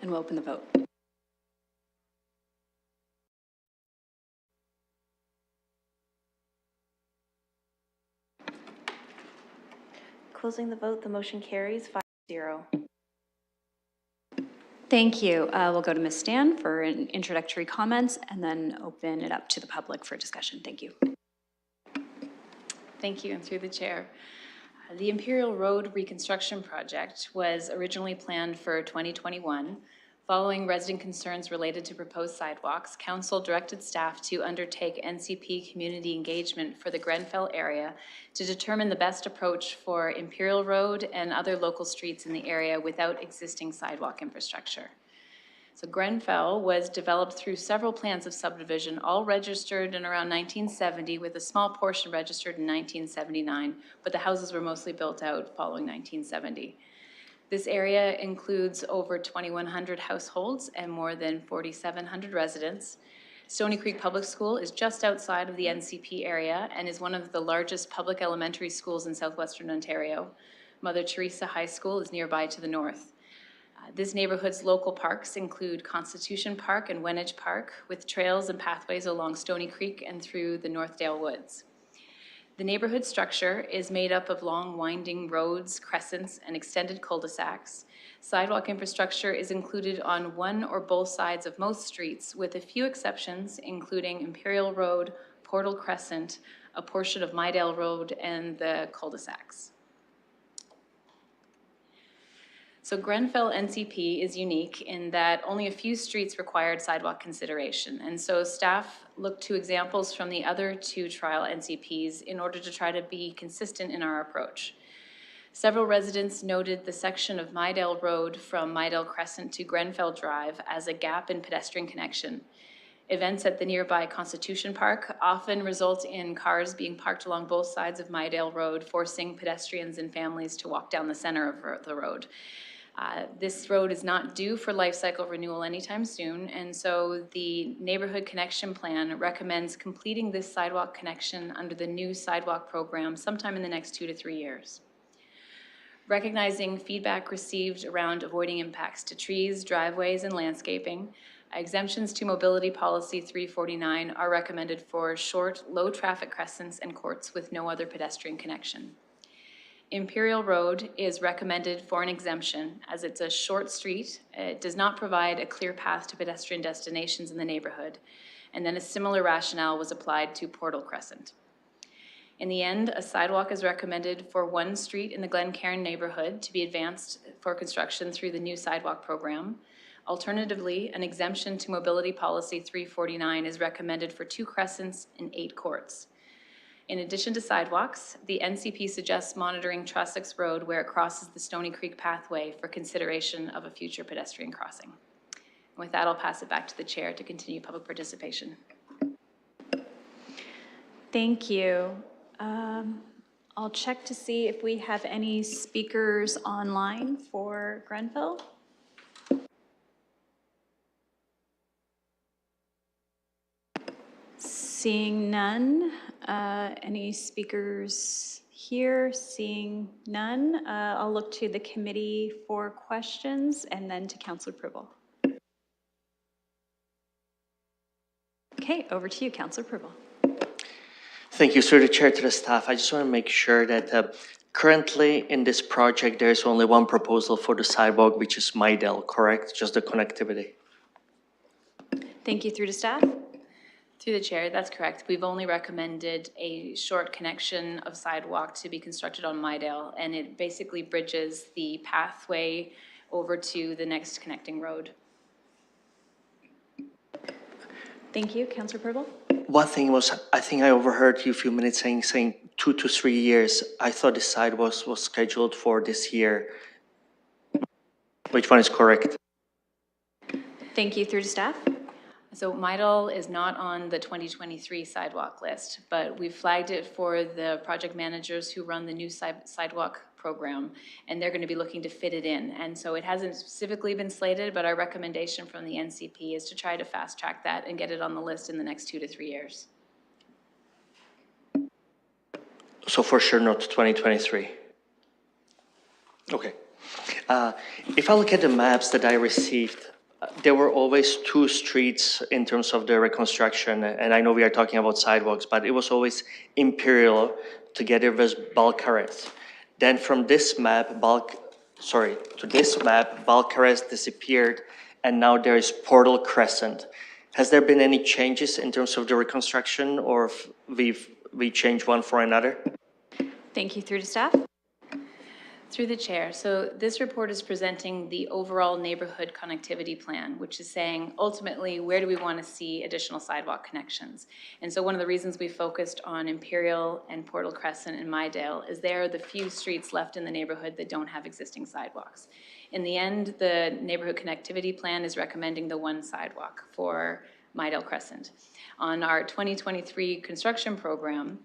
And we'll open the vote. Closing the vote, the motion carries 5-0. Thank you. We'll go to Ms. Stan for an introductory comments and then open it up to the public for discussion. Thank you. Thank you, and through the chair. The Imperial Road Reconstruction Project was originally planned for 2021. Following resident concerns related to proposed sidewalks, Council directed staff to undertake NCP community engagement for the Grenfell area to determine the best approach for Imperial Road and other local streets in the area without existing sidewalk infrastructure. So Grenfell was developed through several plans of subdivision, all registered in around 1970, with a small portion registered in 1979, but the houses were mostly built out following 1970. This area includes over 2,100 households and more than 4,700 residents. Stony Creek Public School is just outside of the NCP area and is one of the largest public elementary schools in southwestern Ontario. Mother Teresa High School is nearby to the north. This neighborhood's local parks include Constitution Park and Wenage Park, with trails and pathways along Stony Creek and through the Northdale Woods. The neighborhood structure is made up of long winding roads, crescents, and extended cul-de-sacs. Sidewalk infrastructure is included on one or both sides of most streets, with a few exceptions, including Imperial Road, Portal Crescent, a portion of Mydale Road, and the cul-de-sacs. So Grenfell NCP is unique in that only a few streets required sidewalk consideration. And so staff looked to examples from the other two trial NCPs in order to try to be consistent in our approach. Several residents noted the section of Mydale Road from Mydale Crescent to Grenfell Drive as a gap in pedestrian connection. Events at the nearby Constitution Park often result in cars being parked along both sides of Mydale Road, forcing pedestrians and families to walk down the center of the road. This road is not due for life cycle renewal anytime soon, and so the Neighborhood Connection Plan recommends completing this sidewalk connection under the new sidewalk program sometime in the next 2 to 3 years. Recognizing feedback received around avoiding impacts to trees, driveways, and landscaping, exemptions to Mobility Policy 349 are recommended for short, low-traffic crescents and courts with no other pedestrian connection. Imperial Road is recommended for an exemption as it's a short street. It does not provide a clear path to pedestrian destinations in the neighborhood. And then a similar rationale was applied to Portal Crescent. In the end, a sidewalk is recommended for one street in the Glencairn neighborhood to be advanced for construction through the new sidewalk program. Alternatively, an exemption to Mobility Policy 349 is recommended for 2 crescents and 8 courts. In addition to sidewalks, the NCP suggests monitoring Trossachs Road where it crosses the Stony Creek pathway for consideration of a future pedestrian crossing. With that, I'll pass it back to the chair to continue public participation. Thank you. I'll check to see if we have any speakers online for Grenfell. Seeing none. Any speakers here? Seeing none. I'll look to the committee for questions and then to council approval. Okay, over to you, council approval. Thank you, through the chair to the staff. I just want to make sure that currently in this project, there's only one proposal for the sidewalk, which is Mydale, correct? Just the connectivity. Thank you. Through to staff. Through the chair, that's correct. We've only recommended a short connection of sidewalk to be constructed on Mydale, and it basically bridges the pathway over to the next connecting road. Thank you, councillor Purble. One thing was, I think I overheard you a few minutes saying 2 to 3 years. I thought the sidewalk was scheduled for this year. Which one is correct? Thank you. Through to staff. So Mydale is not on the 2023 sidewalk list, but we've flagged it for the project managers who run the new sidewalk program, and they're going to be looking to fit it in. And so it hasn't specifically been slated, but our recommendation from the NCP is to try to fast track that and get it on the list in the next 2 to 3 years. So for sure not 2023. Okay. If I look at the maps that I received, there were always two streets in terms of the reconstruction, and I know we are talking about sidewalks, but it was always Imperial together with Balcarres. Then from this map, to this map, Balcarres disappeared, and now there is Portal Crescent. Has there been any changes in terms of the reconstruction, or if we changed one for another? Thank you. Through to staff. Through the chair, so this report is presenting the overall neighborhood connectivity plan, which is saying ultimately, where do we want to see additional sidewalk connections? And so one of the reasons we focused on Imperial and Portal Crescent and Mydale is there are the few streets left in the neighborhood that don't have existing sidewalks. In the end, the neighborhood connectivity plan is recommending the one sidewalk for Mydale Crescent. On our 2023 construction program,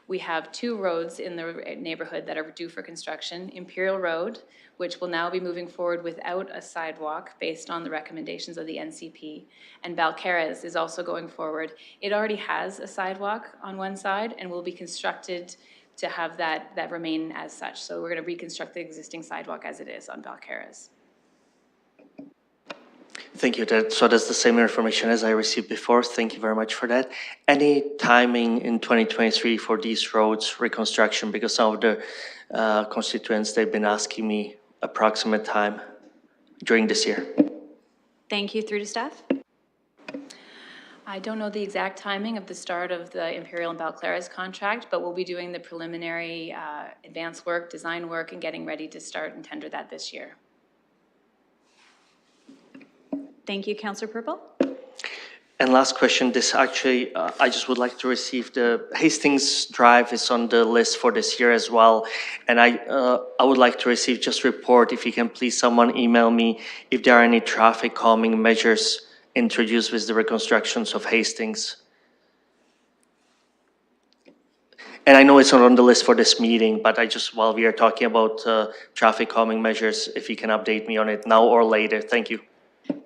we have two roads in the neighborhood that are due for construction. Imperial Road, which will now be moving forward without a sidewalk based on the recommendations of the NCP. And Balcarres is also going forward. It already has a sidewalk on one side and will be constructed to have that remain as such. So we're going to reconstruct the existing sidewalk as it is on Balcarres. Thank you. So that's the same information as I received before. Thank you very much for that. Any timing in 2023 for these roads reconstruction? Because some of the constituents, they've been asking me approximate time during this year. Thank you. Through to staff. I don't know the exact timing of the start of the Imperial and Balcarres contract, but we'll be doing the preliminary advanced work, design work, and getting ready to start and tender that this year. Thank you, Councillor Purple. And last question, this actually, I just would like to receive the Hastings Drive is on the list for this year as well. And I would like to receive just report, if you can please someone email me, if there are any traffic calming measures introduced with the reconstructions of Hastings. And I know it's not on the list for this meeting, but I just, while we are talking about traffic calming measures, if you can update me on it now or later, thank you.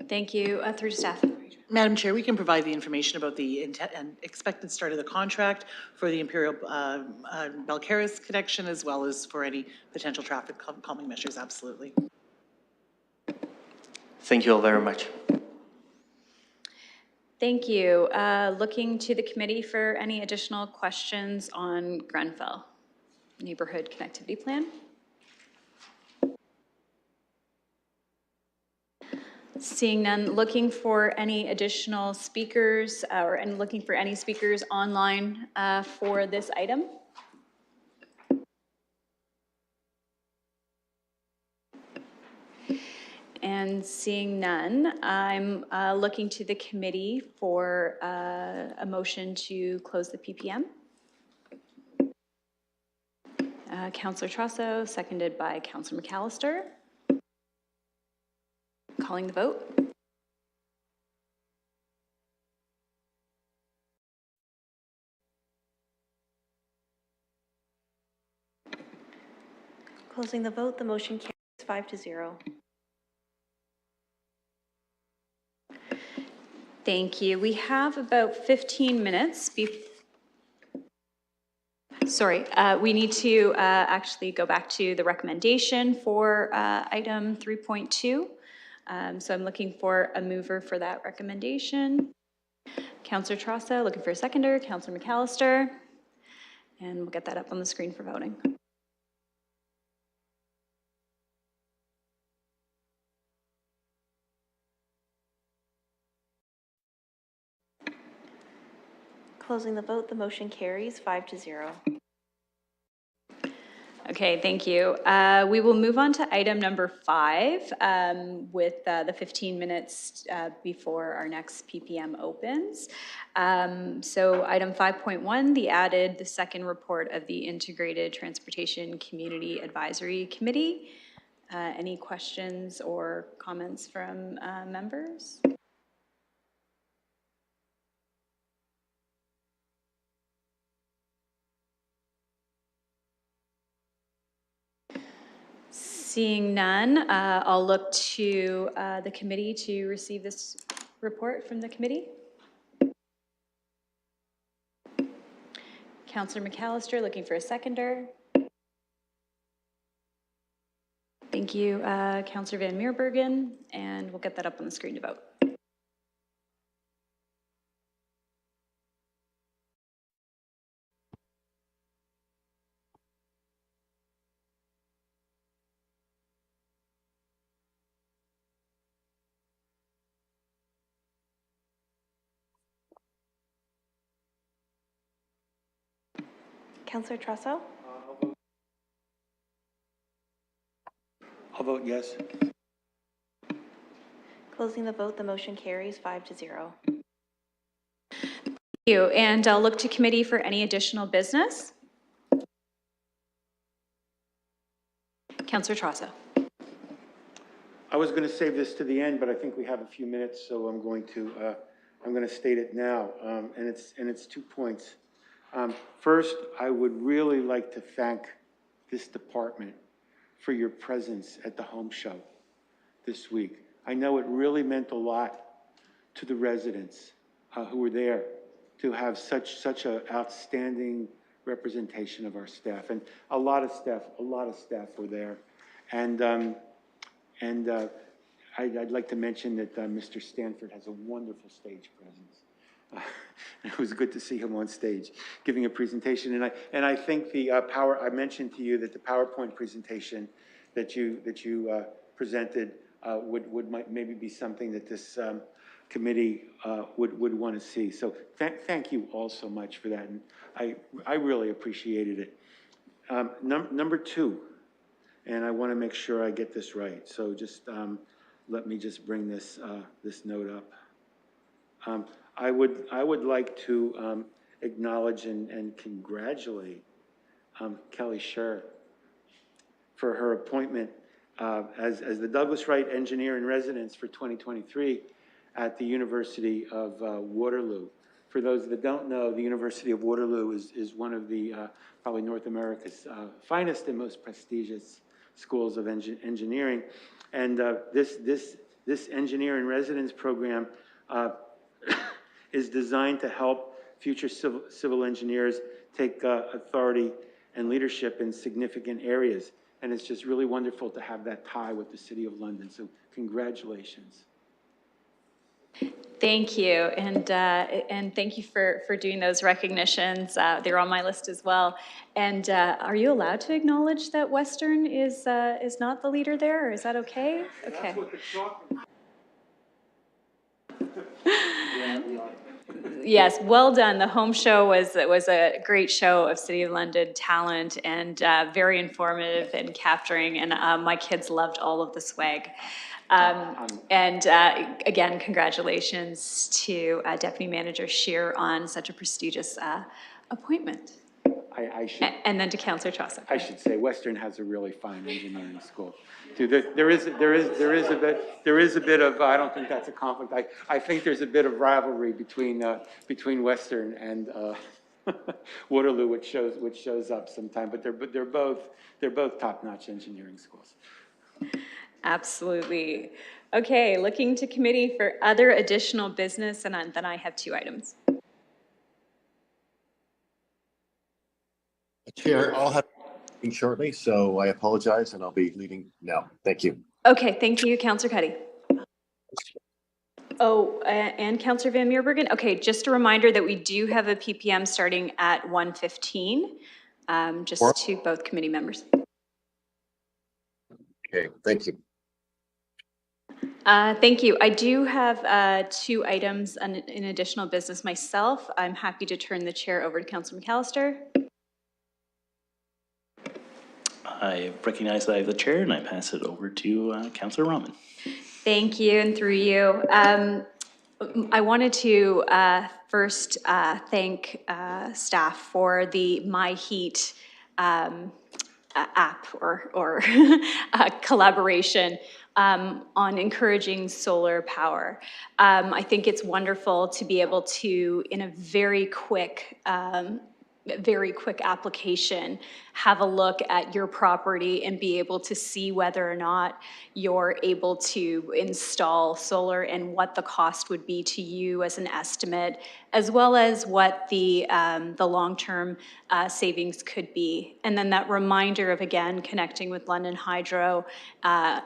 Thank you. Through to staff. Madam Chair, we can provide the information about the intent and expected start of the contract for the Imperial Balcarres connection, as well as for any potential traffic calming measures, absolutely. Thank you all very much. Thank you. Looking to the committee for any additional questions on Grenfell Neighborhood Connectivity Plan. Seeing none, looking for any additional speakers and looking for any speakers online for this item. And seeing none, I'm looking to the committee for a motion to close the PPM. Councillor Trosso, seconded by Councillor McAllister. Calling the vote. Closing the vote, the motion carries 5-0. Thank you. We have about 15 minutes Sorry, we need to actually go back to the recommendation for item 3.2. So I'm looking for a mover for that recommendation. Councillor Trosso, looking for a seconder. Councillor McAllister. And we'll get that up on the screen for voting. Closing the vote, the motion carries 5-0. Okay, thank you. We will move on to item number 5 with the 15 minutes before our next PPM opens. So item 5.1, the second report of the Integrated Transportation Community Advisory Committee. Any questions or comments from members? Seeing none, I'll look to the committee to receive this report from the committee. Councillor McAllister, looking for a seconder. Thank you, Councillor Van Meerbergen, and we'll get that up on the screen to vote. Councillor Trusso? I'll vote yes. Closing the vote, the motion carries 5-0. Thank you, and I'll look to committee for any additional business. Councillor Trosso. I was going to save this to the end, but I think we have a few minutes, so I'm going to state it now, and it's 2 points. First, I would really like to thank this department for your presence at the home show this week. I know it really meant a lot to the residents who were there to have such an outstanding representation of our staff, and a lot of staff were there, and I'd like to mention that Mr. Stanford has a wonderful stage presence. It was good to see him on stage giving a presentation, and I think the I mentioned to you that the PowerPoint presentation that you presented would maybe be something that this committee would want to see. So thank you all so much for that, and I really appreciated it. Number 2, and I want to make sure I get this right. So just let me just bring this this note up. I would like to acknowledge and congratulate Kelly Scher for her appointment as the Douglas Wright Engineer in Residence for 2023 at the University of Waterloo. For those that don't know, the University of Waterloo is one of the probably North America's finest and most prestigious schools of engineering. And this Engineer in Residence program is designed to help future civil engineers take authority and leadership in significant areas. And it's just really wonderful to have that tie with the City of London. So congratulations. Thank you, and thank you for doing those recognitions. They're on my list as well. And are you allowed to acknowledge that Western is not the leader there, or is that okay? Okay. Yes, well done. The home show was a great show of City of London talent, and very informative and capturing, and my kids loved all of the swag. Again, congratulations to Deputy Manager Scheer on such a prestigious appointment. I should, and then to Councillor Trosso. I should say Western has a really fine engineering school. Too. There is a bit of I don't think that's a conflict. I think there's a bit of rivalry between Western and Waterloo, which shows up sometime. But they're both top-notch engineering schools. Absolutely. Okay, looking to committee for other additional business, and then I have 2 items. Chair, I'll have shortly, so I apologize, and I'll be leaving now. Thank you. Okay, thank you, Councillor Cuddy. Oh, and Councillor Van Meerbergen. Okay, just a reminder that we do have a PPM starting at 1:15, just to both committee members. Okay, thank you. Thank you. I do have 2 items in additional business myself. I'm happy to turn the chair over to Councillor McAllister. I recognize that I have the chair, and I pass it over to Councillor Rahman. Thank you, and through you. I wanted to first thank staff for the My Heat app or collaboration on encouraging solar power. I think it's wonderful to be able to, in a very quick application, have a look at your property and be able to see whether or not you're able to install solar and what the cost would be to you as an estimate, as well as what the long-term savings could be. And then that reminder of, again, connecting with London Hydro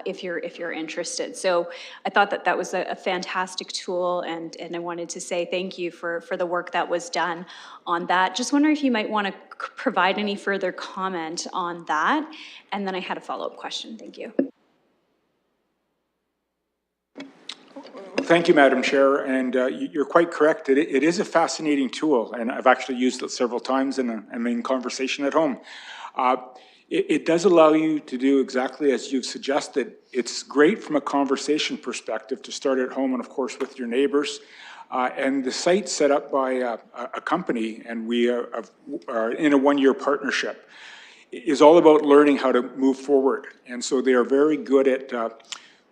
if you're interested. So I thought that that was a fantastic tool, and I wanted to say thank you for the work that was done on that. Just wondering if you might want to provide any further comment on that. And then I had a follow-up question. Thank you. Thank you, Madam Chair, and you're quite correct. It is a fascinating tool, and I've actually used it several times in conversation at home. It does allow you to do exactly as you've suggested. It's great from a conversation perspective to start at home and, of course, with your neighbors. And the site set up by a company, and we are in a one-year partnership, is all about learning how to move forward. And so they are very good at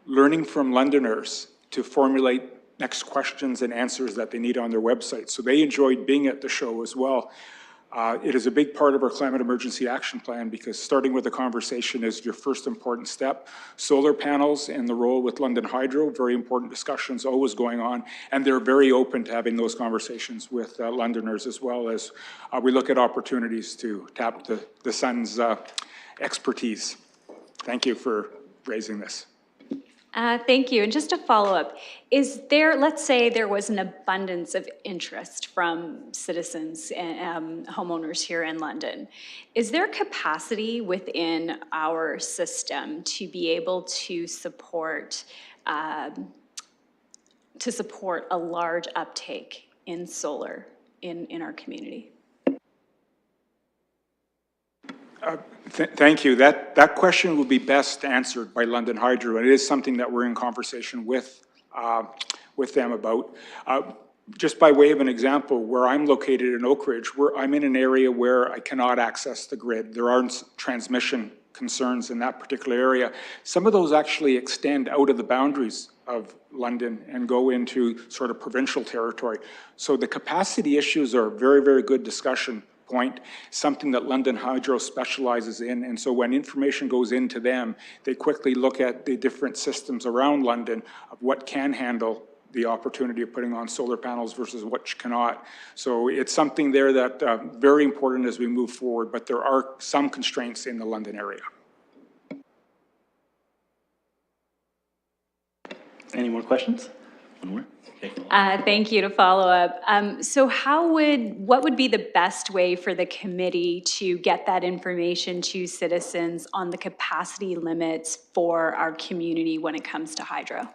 learning from Londoners to formulate next questions and answers that they need on their website. So they enjoyed being at the show as well. It is a big part of our climate emergency action plan because starting with a conversation is your first important step. Solar panels and the role with London Hydro, very important discussions always going on, and they're very open to having those conversations with Londoners as well as we look at opportunities to tap the Sun's expertise. Thank you for raising this. Thank you. And just a follow-up, is there, let's say there was an abundance of interest from citizens and homeowners here in London. Is there capacity within our system to be able to support a large uptake in solar in our community? Thank you. That question will be best answered by London Hydro, and it is something that we're in conversation with them about. Just by way of an example, where I'm located in Oak Ridge, I'm in an area where I cannot access the grid. There aren't transmission concerns in that particular area. Some of those actually extend out of the boundaries of London and go into sort of provincial territory. So the capacity issues are a very, very good discussion point, something that London Hydro specializes in. And so when information goes into them, they quickly look at the different systems around London of what can handle the opportunity of putting on solar panels versus what cannot. So it's something there that very important as we move forward, but there are some constraints in the London area. Any more questions? One more? Okay. Thank you. To follow up, so what would be the best way for the committee to get that information to citizens on the capacity limits for our community when it comes to hydro?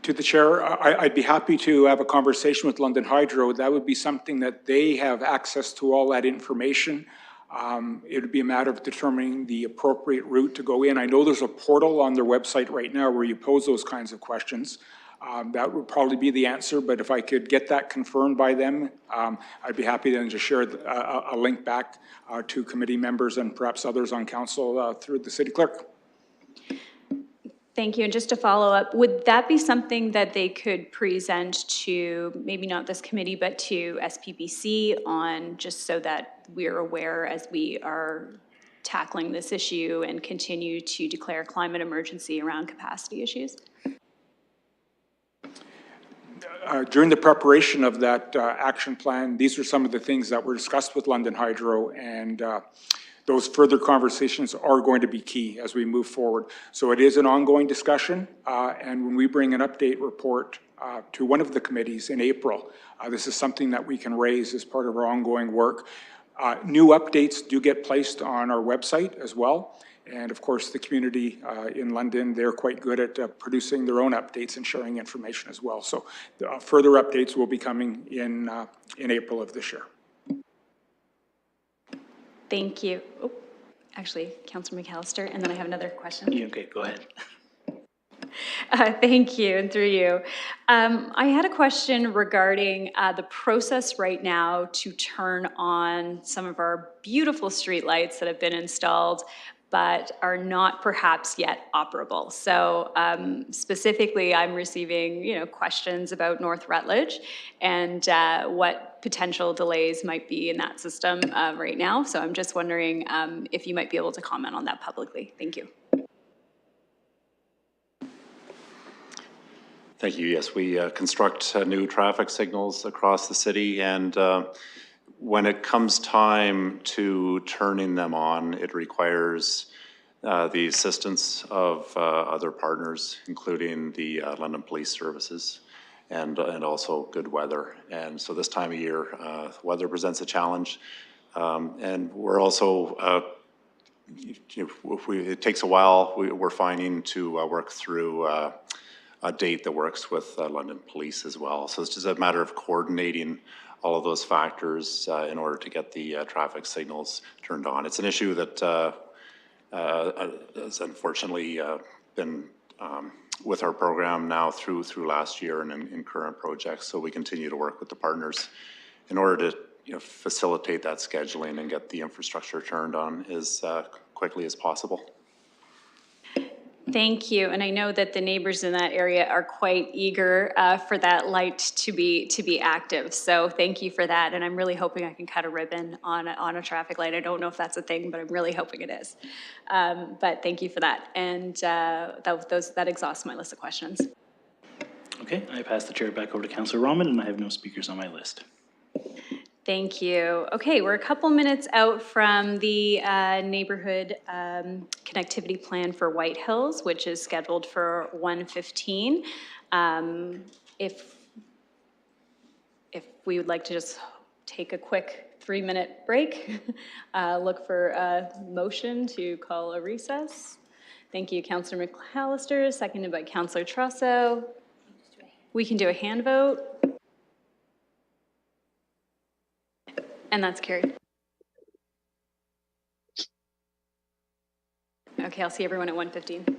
To the chair, I'd be happy to have a conversation with London Hydro. That would be something that they have access to all that information. It would be a matter of determining the appropriate route to go in. I know there's a portal on their website right now where you pose those kinds of questions. That would probably be the answer, but if I could get that confirmed by them, I'd be happy then to share a link back to committee members and perhaps others on council through the city clerk. Thank you. And just to follow up, would that be something that they could present to, maybe not this committee, but to SPBC on, just so that we're aware as we are tackling this issue and continue to declare climate emergency around capacity issues? During the preparation of that action plan, these are some of the things that were discussed with London Hydro, and those further conversations are going to be key as we move forward. So it is an ongoing discussion, and when we bring an update report to one of the committees in April, this is something that we can raise as part of our ongoing work. New updates do get placed on our website as well. And of course, the community in London, they're quite good at producing their own updates and sharing information as well. So further updates will be coming in April of this year. Thank you. Oh, actually, Councillor McAllister, and then I have another question. Okay, go ahead. Thank you, and through you. I had a question regarding the process right now to turn on some of our beautiful streetlights that have been installed, but are not perhaps yet operable. So specifically, I'm receiving, questions about North Rutledge and what potential delays might be in that system right now. So I'm just wondering if you might be able to comment on that publicly. Thank you. Thank you. Yes, we construct new traffic signals across the city, and when it comes time to turning them on, it requires the assistance of other partners, including the London Police Services and also good weather. And so this time of year, weather presents a challenge. And we're also, it takes a while, we're finding to work through a date that works with London Police as well. So it's just a matter of coordinating all of those factors in order to get the traffic signals turned on. It's an issue that has unfortunately been with our program now through last year and in current projects. So we continue to work with the partners in order to facilitate that scheduling and get the infrastructure turned on as quickly as possible. Thank you, and I know that the neighbors in that area are quite eager for that light to be active. So thank you for that, and I'm really hoping I can cut a ribbon on a traffic light. I don't know if that's a thing, but I'm really hoping it is. But thank you for that, and that exhausts my list of questions. Okay, I pass the chair back over to Councillor Rahman, and I have no speakers on my list. Thank you. Okay, we're a couple minutes out from the neighborhood connectivity plan for White Hills, which is scheduled for 1:15. If we would like to just take a quick 3-minute break, look for a motion to call a recess. Thank you, Councillor McAllister, seconded by Councillor Trusso. We can do a hand vote. And that's carried. Okay, I'll see everyone at 1:15.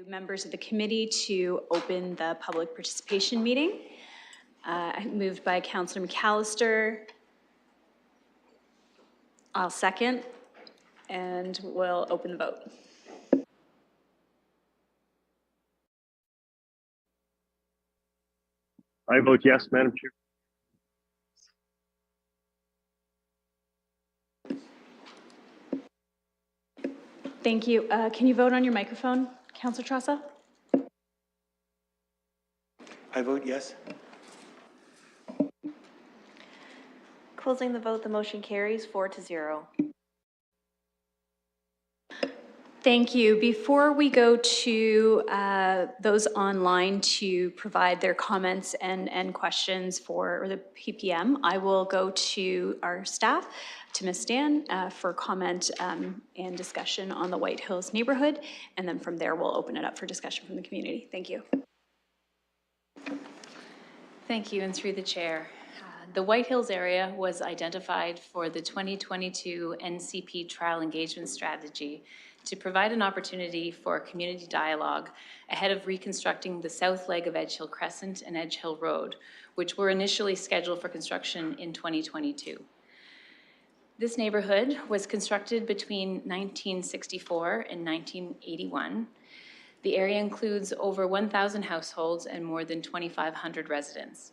Members of the committee to open the public participation meeting. Moved by Councillor McAllister. I'll second, and we'll open the vote. I vote yes, Madam Chair. Thank you. Can you vote on your microphone, Councillor Trassa? I vote yes. Closing the vote, the motion carries 4-0. Thank you. Before we go to those online to provide their comments and questions for the PPM, I will go to our staff, to Ms. Dan, for comment and discussion on the White Hills neighborhood. And then from there, we'll open it up for discussion from the community. Thank you. Thank you, and through the chair. The White Hills area was identified for the 2022 NCP Trial Engagement Strategy to provide an opportunity for community dialogue ahead of reconstructing the south leg of Edge Hill Crescent and Edge Hill Road, which were initially scheduled for construction in 2022. This neighborhood was constructed between 1964 and 1981. The area includes over 1,000 households and more than 2,500 residents.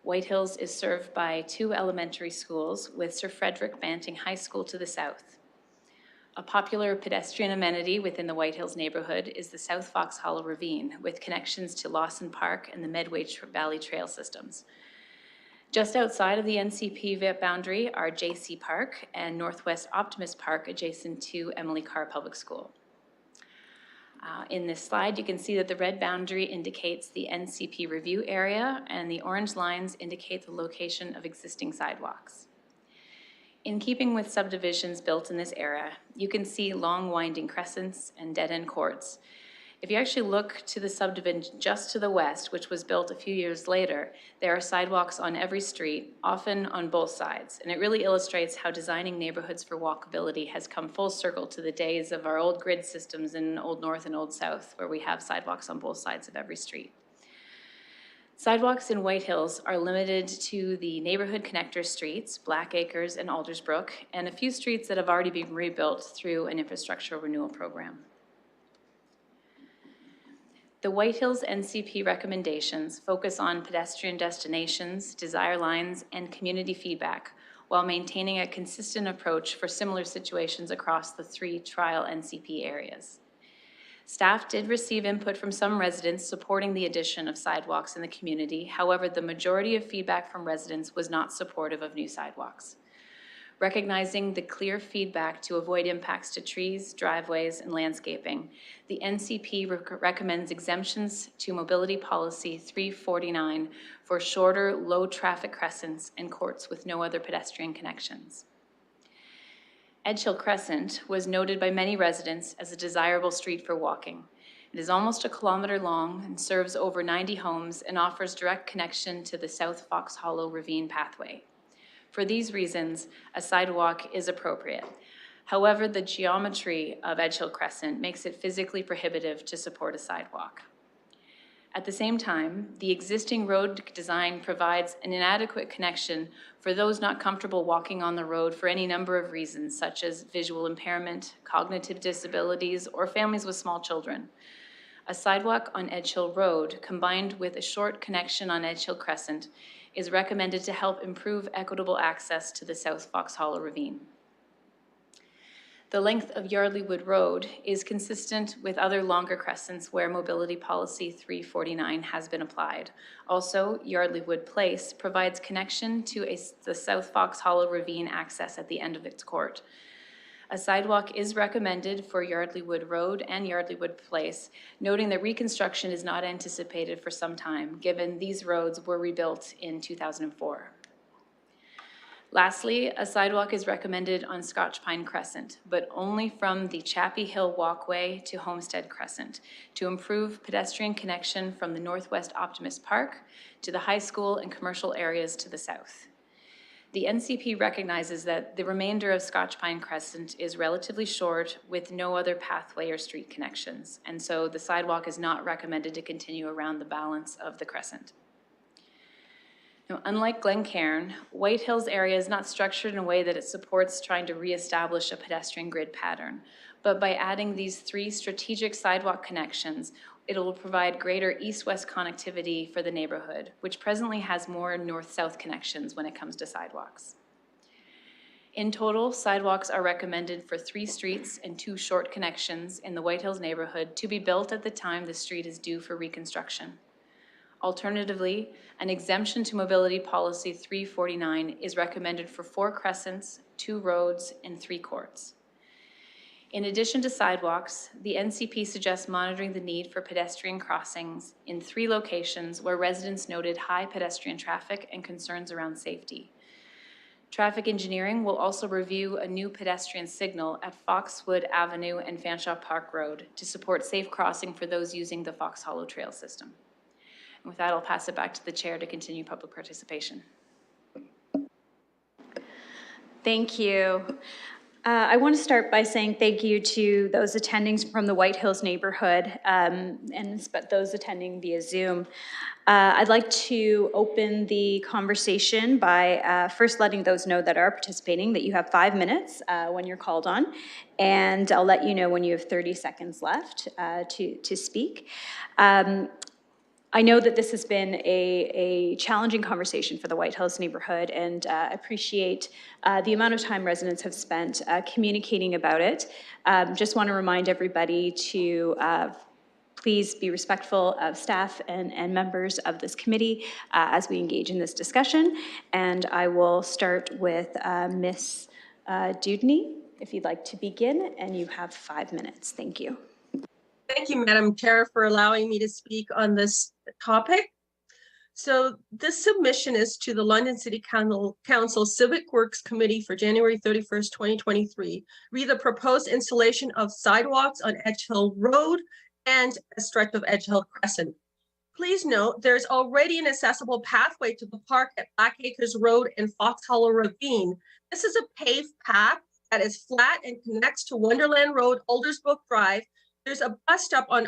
White Hills is served by 2 elementary schools with Sir Frederick Banting High School to the south. A popular pedestrian amenity within the White Hills neighborhood is the South Fox Hollow Ravine, with connections to Lawson Park and the Medway Valley Trail systems. Just outside of the NCP boundary are JC Park and Northwest Optimist Park, adjacent to Emily Carr Public School. In this slide, you can see that the red boundary indicates the NCP review area, and the orange lines indicate the location of existing sidewalks. In keeping with subdivisions built in this era, you can see long winding crescents and dead-end courts. If you actually look to the subdivision just to the west, which was built a few years later, there are sidewalks on every street, often on both sides. And it really illustrates how designing neighborhoods for walkability has come full circle to the days of our old grid systems in Old North and Old South, where we have sidewalks on both sides of every street. Sidewalks in White Hills are limited to the neighborhood connector streets, Black Acres and Aldersbrook, and a few streets that have already been rebuilt through an infrastructure renewal program. The White Hills NCP recommendations focus on pedestrian destinations, desire lines, and community feedback, while maintaining a consistent approach for similar situations across the 3 trial NCP areas. Staff did receive input from some residents supporting the addition of sidewalks in the community. However, the majority of feedback from residents was not supportive of new sidewalks. Recognizing the clear feedback to avoid impacts to trees, driveways, and landscaping, the NCP recommends exemptions to Mobility Policy 349 for shorter, low-traffic crescents and courts with no other pedestrian connections. Edge Hill Crescent was noted by many residents as a desirable street for walking. It is almost 1 kilometer long and serves over 90 homes and offers direct connection to the South Fox Hollow Ravine pathway. For these reasons, a sidewalk is appropriate. However, the geometry of Edge Hill Crescent makes it physically prohibitive to support a sidewalk. At the same time, the existing road design provides an inadequate connection for those not comfortable walking on the road for any number of reasons, such as visual impairment, cognitive disabilities, or families with small children. A sidewalk on Edge Hill Road, combined with a short connection on Edge Hill Crescent, is recommended to help improve equitable access to the South Fox Hollow Ravine. The length of Yardley Wood Road is consistent with other longer crescents where Mobility Policy 349 has been applied. Also, Yardley Wood Place provides connection to the South Fox Hollow Ravine access at the end of its court. A sidewalk is recommended for Yardley Wood Road and Yardley Wood Place, noting that reconstruction is not anticipated for some time, given these roads were rebuilt in 2004. Lastly, a sidewalk is recommended on Scotch Pine Crescent, but only from the Chappie Hill Walkway to Homestead Crescent to improve pedestrian connection from the Northwest Optimist Park to the high school and commercial areas to the south. The NCP recognizes that the remainder of Scotch Pine Crescent is relatively short with no other pathway or street connections, and so the sidewalk is not recommended to continue around the balance of the crescent. Now, unlike Glencairn, White Hills area is not structured in a way that it supports trying to reestablish a pedestrian grid pattern, but by adding these 3 strategic sidewalk connections, it will provide greater east-west connectivity for the neighborhood, which presently has more north-south connections when it comes to sidewalks. In total, sidewalks are recommended for 3 streets and 2 short connections in the White Hills neighborhood to be built at the time the street is due for reconstruction. Alternatively, an exemption to mobility policy 349 is recommended for 4 crescents, 2 roads, and 3 courts. In addition to sidewalks, the NCP suggests monitoring the need for pedestrian crossings in 3 locations where residents noted high pedestrian traffic and concerns around safety. Traffic engineering will also review a new pedestrian signal at Foxwood Avenue and Fanshawe Park Road to support safe crossing for those using the Fox Hollow Trail system. And with that, I'll pass it back to the chair to continue public participation. Thank you. I want to start by saying thank you to those attending from the White Hills neighborhood and those attending via Zoom. I'd like to open the conversation by first letting those know that are participating that you have 5 minutes when you're called on, and I'll let you know when you have 30 seconds left to speak. I know that this has been a challenging conversation for the White Hills neighborhood, and appreciate the amount of time residents have spent communicating about it. Just want to remind everybody to please be respectful of staff and members of this committee as we engage in this discussion. And I will start with Ms. Dewdney, if you'd like to begin, and you have 5 minutes. Thank you. Thank you, Madam Chair, for allowing me to speak on this topic. So this submission is to the London City Council Civic Works Committee for January 31st, 2023, re the proposed installation of sidewalks on Edge Hill Road and a stretch of Edge Hill Crescent. Please note, there's already an accessible pathway to the park at Black Acres Road and Fox Hollow Ravine. This is a paved path that is flat and connects to Wonderland Road, Aldersbrook Drive. There's a bus stop on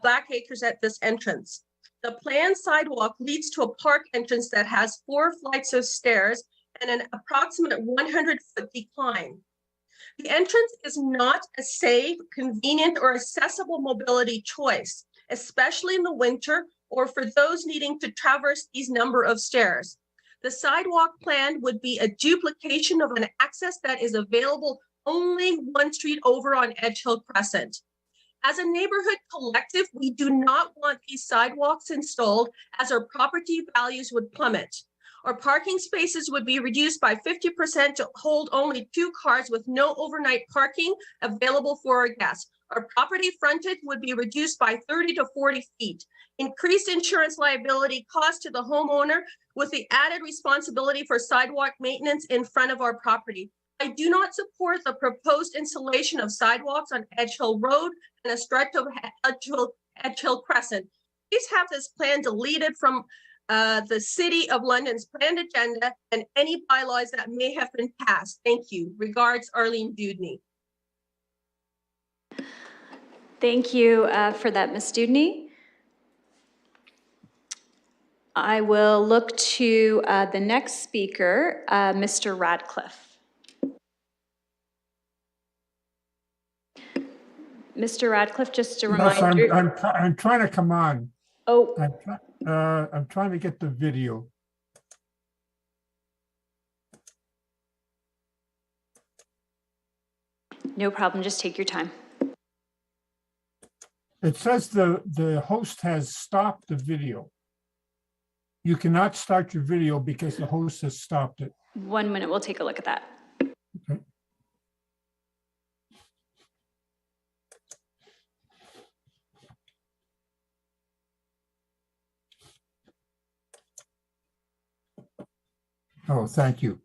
Black Acres at this entrance. The planned sidewalk leads to a park entrance that has 4 flights of stairs and an approximate 100-foot decline. The entrance is not a safe, convenient, or accessible mobility choice, especially in the winter or for those needing to traverse these number of stairs. The sidewalk plan would be a duplication of an access that is available only 1 street over on Edge Hill Crescent. As a neighborhood collective, we do not want these sidewalks installed as our property values would plummet. Our parking spaces would be reduced by 50% to hold only 2 cars with no overnight parking available for our guests. Our property frontage would be reduced by 30 to 40 feet. Increased insurance liability cost to the homeowner with the added responsibility for sidewalk maintenance in front of our property. I do not support the proposed installation of sidewalks on Edge Hill Road and a stretch of Edge Hill Crescent. Please have this plan deleted from the City of London's planned agenda and any bylaws that may have been passed. Thank you. Regards, Arlene Dewdney. Thank you for that, Ms. Dewdney. I will look to the next speaker, Mr. Radcliffe. Mr. Radcliffe, just a reminder. Yes, I'm trying to come on. Oh. I'm trying to get the video. No problem, just take your time. It says the host has stopped the video. You cannot start your video because the host has stopped it. 1 minute, we'll take a look at that. Okay. Oh, thank you,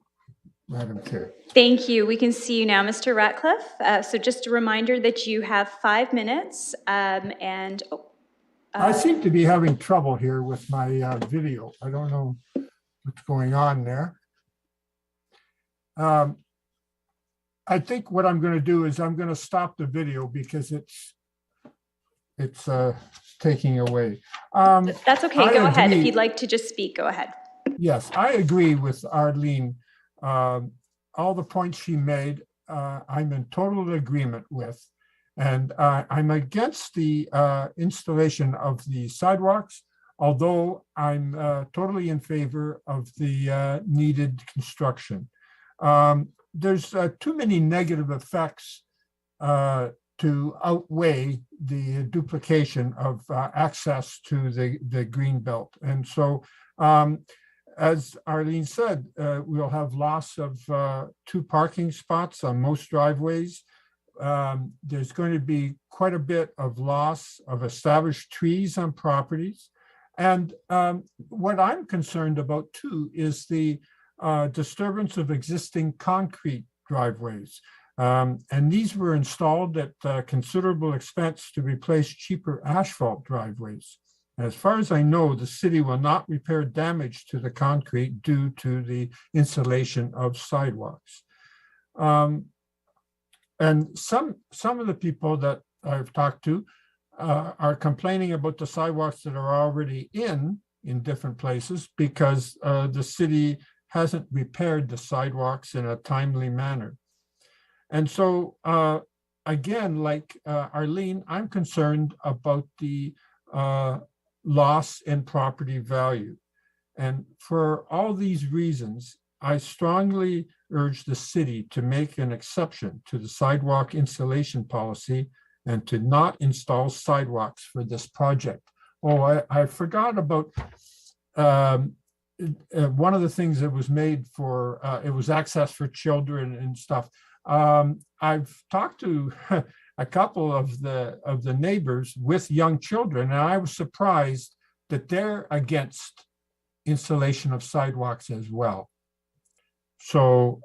Madam Chair. Thank you. We can see you now, Mr. Ratcliffe. So just a reminder that you have 5 minutes and... I seem to be having trouble here with my video. I don't know what's going on there. I think what I'm going to do is I'm going to stop the video because it's taking away. That's okay, I go ahead. If agree. you'd like to just speak, go ahead. Yes, I agree with Arlene. All the points she made, I'm in total agreement with. And I'm against the installation of the sidewalks, although I'm totally in favor of the needed construction. There's too many negative effects to outweigh the duplication of access to the green belt. And so, as Arlene said, we'll have loss of 2 parking spots on most driveways. There's going to be quite a bit of loss of established trees on properties. And what I'm concerned about too is the disturbance of existing concrete driveways. And these were installed at considerable expense to replace cheaper asphalt driveways. As far as I know, the city will not repair damage to the concrete due to the installation of sidewalks. And some of the people that I've talked to are complaining about the sidewalks that are already in different places because the city hasn't repaired the sidewalks in a timely manner. And so, again, like Arlene, I'm concerned about the loss in property value. And for all these reasons, I strongly urge the city to make an exception to the sidewalk installation policy and to not install sidewalks for this project. Oh, I forgot about one of the things that was made for, it was access for children and stuff. I've talked to a couple of the neighbors with young children, and I was surprised that they're against installation of sidewalks as well. So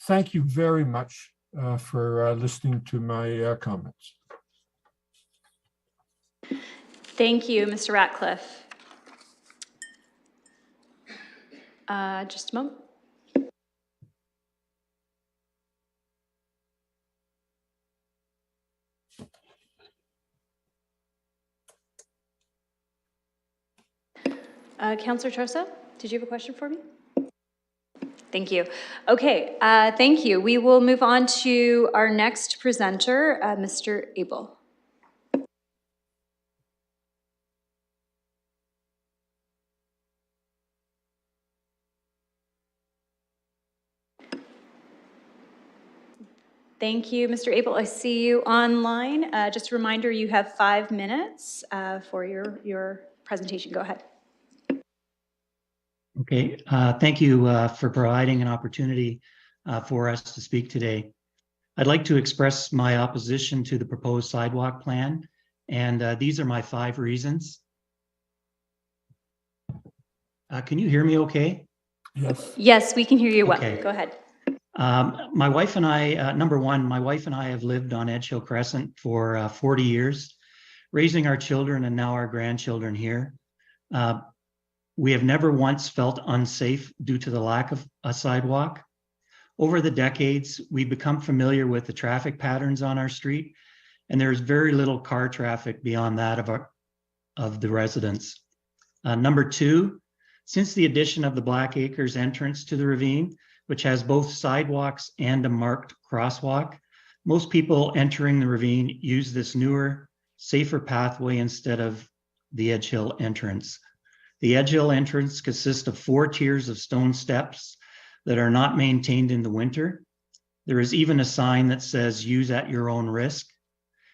thank you very much for listening to my comments. Thank you, Mr. Ratcliffe. Just a moment. Councillor Trosa, did you have a question for me? Thank you. Okay, thank you. We will move on to our next presenter, Mr. Abel. Thank you, Mr. Abel. I see you online. Just a reminder, you have 5 minutes for your presentation. Go ahead. Okay, thank you for providing an opportunity for us to speak today. I'd like to express my opposition to the proposed sidewalk plan, and these are my 5 reasons. Can you hear me okay? Yes. Yes, we can hear you well. Okay. Go ahead. My wife and I, number one, my wife and I have lived on Edge Hill Crescent for 40 years, raising our children and now our grandchildren here. We have never once felt unsafe due to the lack of a sidewalk. Over the decades, we've become familiar with the traffic patterns on our street, and there's very little car traffic beyond that of the residents. Number 2, since the addition of the Black Acres entrance to the ravine, which has both sidewalks and a marked crosswalk, most people entering the ravine use this newer, safer pathway instead of the Edge Hill entrance. The Edge Hill entrance consists of 4 tiers of stone steps that are not maintained in the winter. There is even a sign that says use at your own risk,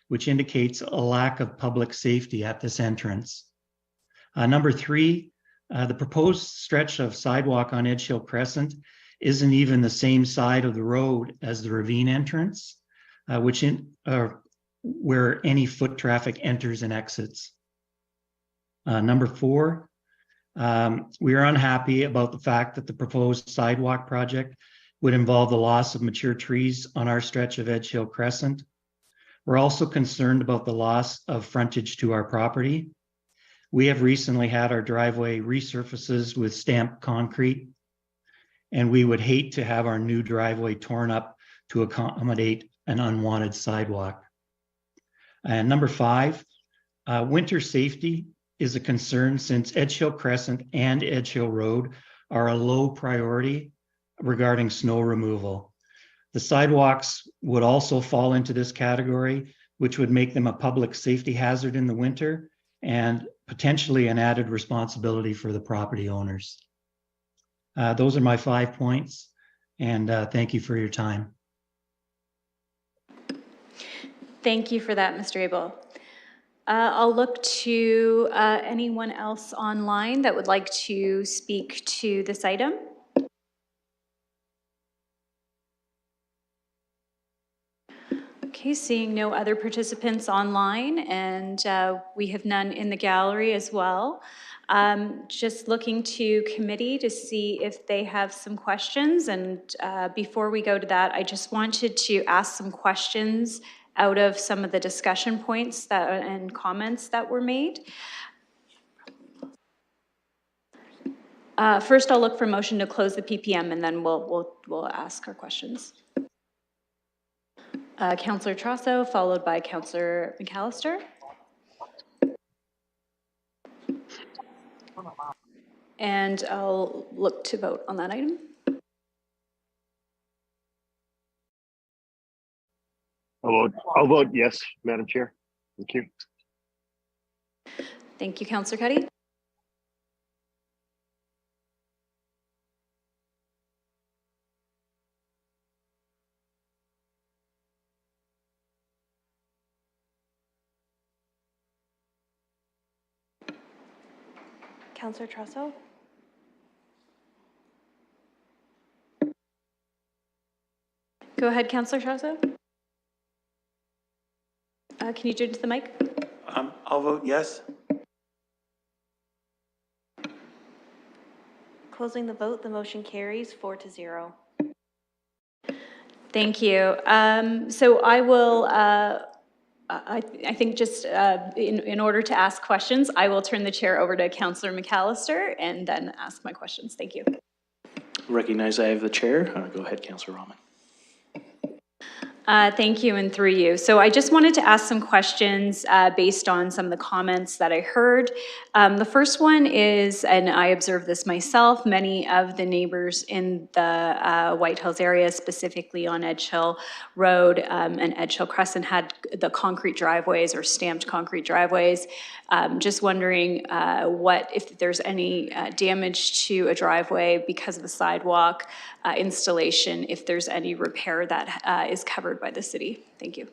which indicates a lack of public safety at this entrance. Number 3, the proposed stretch of sidewalk on Edge Hill Crescent isn't even the same side of the road as the ravine entrance, where any foot traffic enters and exits. Number 4, we are unhappy about the fact that the proposed sidewalk project would involve the loss of mature trees on our stretch of Edge Hill Crescent. We're also concerned about the loss of frontage to our property. We have recently had our driveway resurfaces with stamped concrete, And we would hate to have our new driveway torn up to accommodate an unwanted sidewalk. And number 5, winter safety is a concern since Edge Hill Crescent and Edge Hill Road are a low priority regarding snow removal. The sidewalks would also fall into this category, which would make them a public safety hazard in the winter and potentially an added responsibility for the property owners. Those are my 5 points, and thank you for your time. Thank you for that, Mr. Abel. I'll look to anyone else online that would like to speak to this item. Okay, seeing no other participants online, and we have none in the gallery as well. Just looking to committee to see if they have some questions, and before we go to that, I just wanted to ask some questions out of some of the discussion points that and comments that were made. First, I'll look for motion to close the PPM, and then we'll ask our questions. Councillor Trosso, followed by Councillor McAllister. And I'll look to vote on that item. I'll vote yes, Madam Chair. Thank you. Thank you, Councillor Cuddy. Councillor Trosso? Go ahead, Councillor Trosso. Can you do it to the mic? I'll vote yes. Closing the vote, the motion carries 4-0. Thank you. So I will, I think just in order to ask questions, I will turn the chair over to Councillor McAllister and then ask my questions. Thank you. Recognize I have the chair. Go ahead, Councillor Rahman. Thank you, and through you. So I just wanted to ask some questions based on some of the comments that I heard. The first one is, and I observed this myself, many of the neighbors in the White Hills area, specifically on Edge Hill Road and Edge Hill Crescent, had the concrete driveways or stamped concrete driveways. Just wondering if there's any damage to a driveway because of the sidewalk installation, if there's any repair that is covered by the city. Thank you.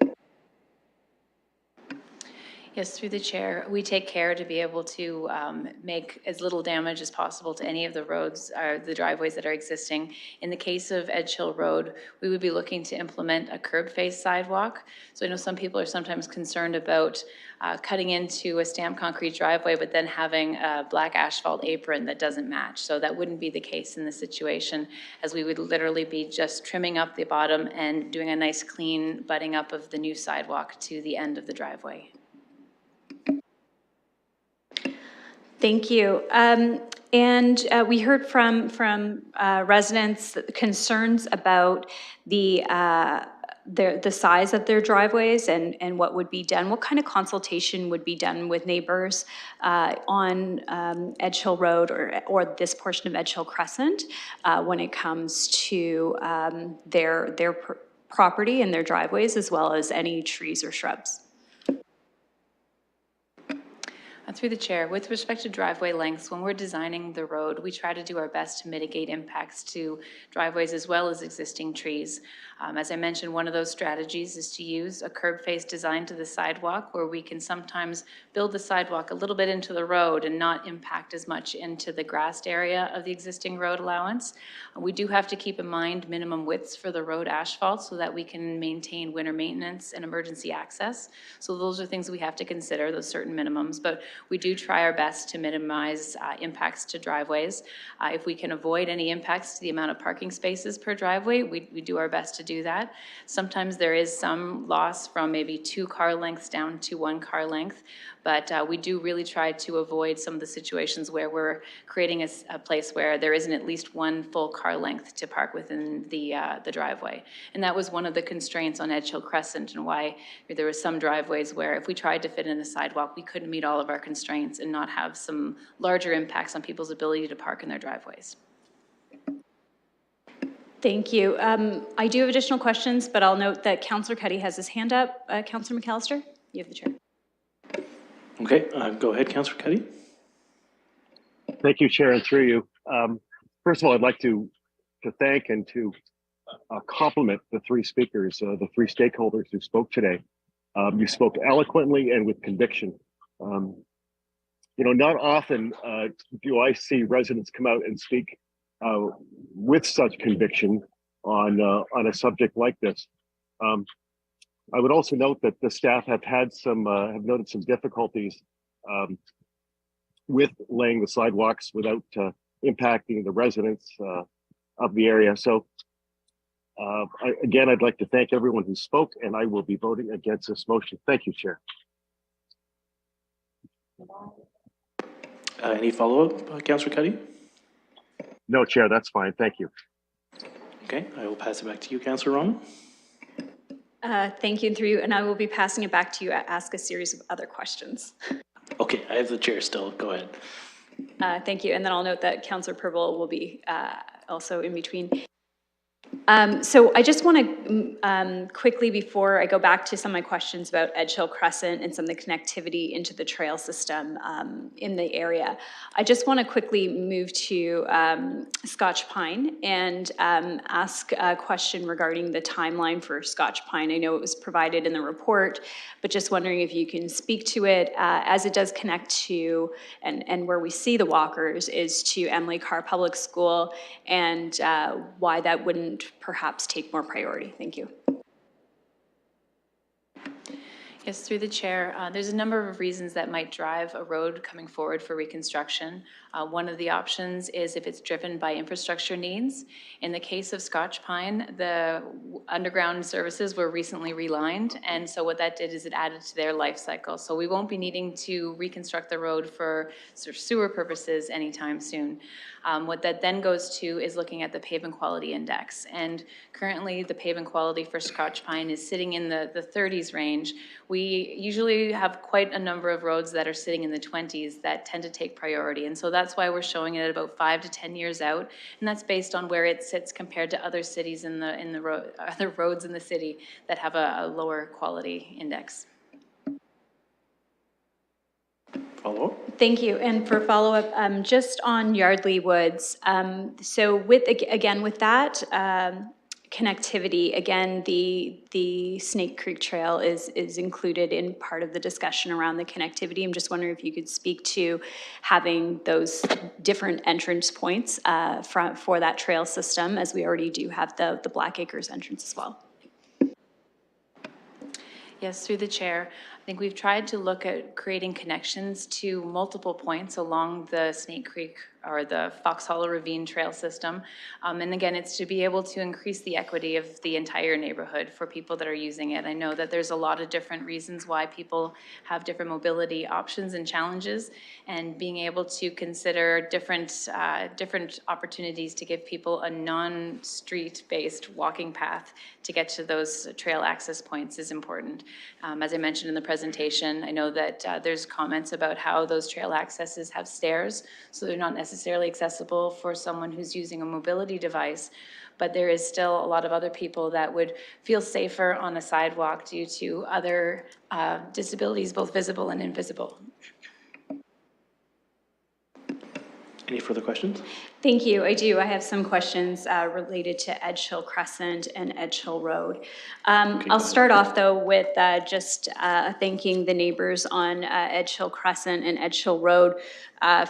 Yes, through the chair, we take care to be able to make as little damage as possible to any of the roads or the driveways that are existing. In the case of Edge Hill Road, we would be looking to implement a curb face sidewalk. So I know some people are sometimes concerned about cutting into a stamped concrete driveway, but then having a black asphalt apron that doesn't match. So that wouldn't be the case in this situation, as we would literally be just trimming up the bottom and doing a nice clean butting up of the new sidewalk to the end of the driveway. Thank you. And we heard from residents concerns about the size of their driveways and what would be done. What kind of consultation would be done with neighbors on Edge Hill Road or this portion of Edge Hill Crescent when it comes to their property and their driveways, as well as any trees or shrubs? Through the chair, with respect to driveway lengths, when we're designing the road, we try to do our best to mitigate impacts to driveways as well as existing trees. As I mentioned, one of those strategies is to use a curb face design to the sidewalk, where we can sometimes build the sidewalk a little bit into the road and not impact as much into the grassed area of the existing road allowance. We do have to keep in mind minimum widths for the road asphalt so that we can maintain winter maintenance and emergency access. So those are things we have to consider, those certain minimums, but we do try our best to minimize impacts to driveways. If we can avoid any impacts to the amount of parking spaces per driveway, we do our best to do that. Sometimes there is some loss from maybe 2 car lengths down to 1 car length, But we do really try to avoid some of the situations where we're creating a place where there isn't at least one full car length to park within the driveway. And that was one of the constraints on Edge Hill Crescent, and why there were some driveways where if we tried to fit in a sidewalk, we couldn't meet all of our constraints and not have some larger impacts on people's ability to park in their driveways. Thank you. I do have additional questions, but I'll note that Councillor Cuddy has his hand up. Councillor McAllister, you have the chair. Okay, go ahead, Councillor Cuddy. Thank you, Chair, and through you. First of all, I'd like to thank and to compliment the three speakers, the three stakeholders who spoke today. You spoke eloquently and with conviction. Not often do I see residents come out and speak with such conviction on a subject like this. I would also note that the staff have noted some difficulties with laying the sidewalks without impacting the residents of the area. So again, I'd like to thank everyone who spoke, and I will be voting against this motion. Thank you, Chair. Any follow-up, Councillor Cuddy? No, Chair, that's fine. Thank you. Okay, I will pass it back to you, Councillor Roman. Thank you, and through you, and I will be passing it back to you to ask a series of other questions. Okay, I have the chair still. Go ahead. Thank you, and then I'll note that Councillor Purble will be also in between. So I just want to quickly, before I go back to some of my questions about Edge Hill Crescent and some of the connectivity into the trail system in the area, I just want to quickly move to Scotch Pine and ask a question regarding the timeline for Scotch Pine. I know it was provided in the report, but just wondering if you can speak to it as it does connect to, and where we see the walkers is to Emily Carr Public School, and why that wouldn't perhaps take more priority. Thank you. Yes, through the chair, there's a number of reasons that might drive a road coming forward for reconstruction. One of the options is if it's driven by infrastructure needs. In the case of Scotch Pine, the underground services were recently relined, and so what that did is it added to their life cycle. So we won't be needing to reconstruct the road for sort of sewer purposes anytime soon. What that then goes to is looking at the pavement quality index. And currently the pavement quality for Scotch Pine is sitting in the 30s range. We usually have quite a number of roads that are sitting in the 20s that tend to take priority. And so that's why we're showing it at about 5 to 10 years out. And that's based on where it sits compared to other cities other roads in the city that have a lower quality index. Follow-up? Thank you. And for follow-up, just on Yardley Woods, so with that connectivity, again, the Snake Creek Trail is included in part of the discussion around the connectivity. I'm just wondering if you could speak to having those different entrance points for that trail system, as we already do have the Black Acres entrance as well. Yes, through the chair. I think we've tried to look at creating connections to multiple points along the Snake Creek or the Fox Hollow Ravine Trail system. And again, it's to be able to increase the equity of the entire neighborhood for people that are using it. I know that there's a lot of different reasons why people have different mobility options and challenges, and being able to consider different opportunities to give people a non-street-based walking path to get to those trail access points is important. As I mentioned in the presentation, I know that there's comments about how those trail accesses have stairs, so they're not necessarily accessible for someone who's using a mobility device, but there is still a lot of other people that would feel safer on a sidewalk due to other disabilities, both visible and invisible. Any further questions? Thank you. I do. I have some questions related to Edge Hill Crescent and Edge Hill Road. I'll start off, though, with just thanking the neighbors on Edge Hill Crescent and Edge Hill Road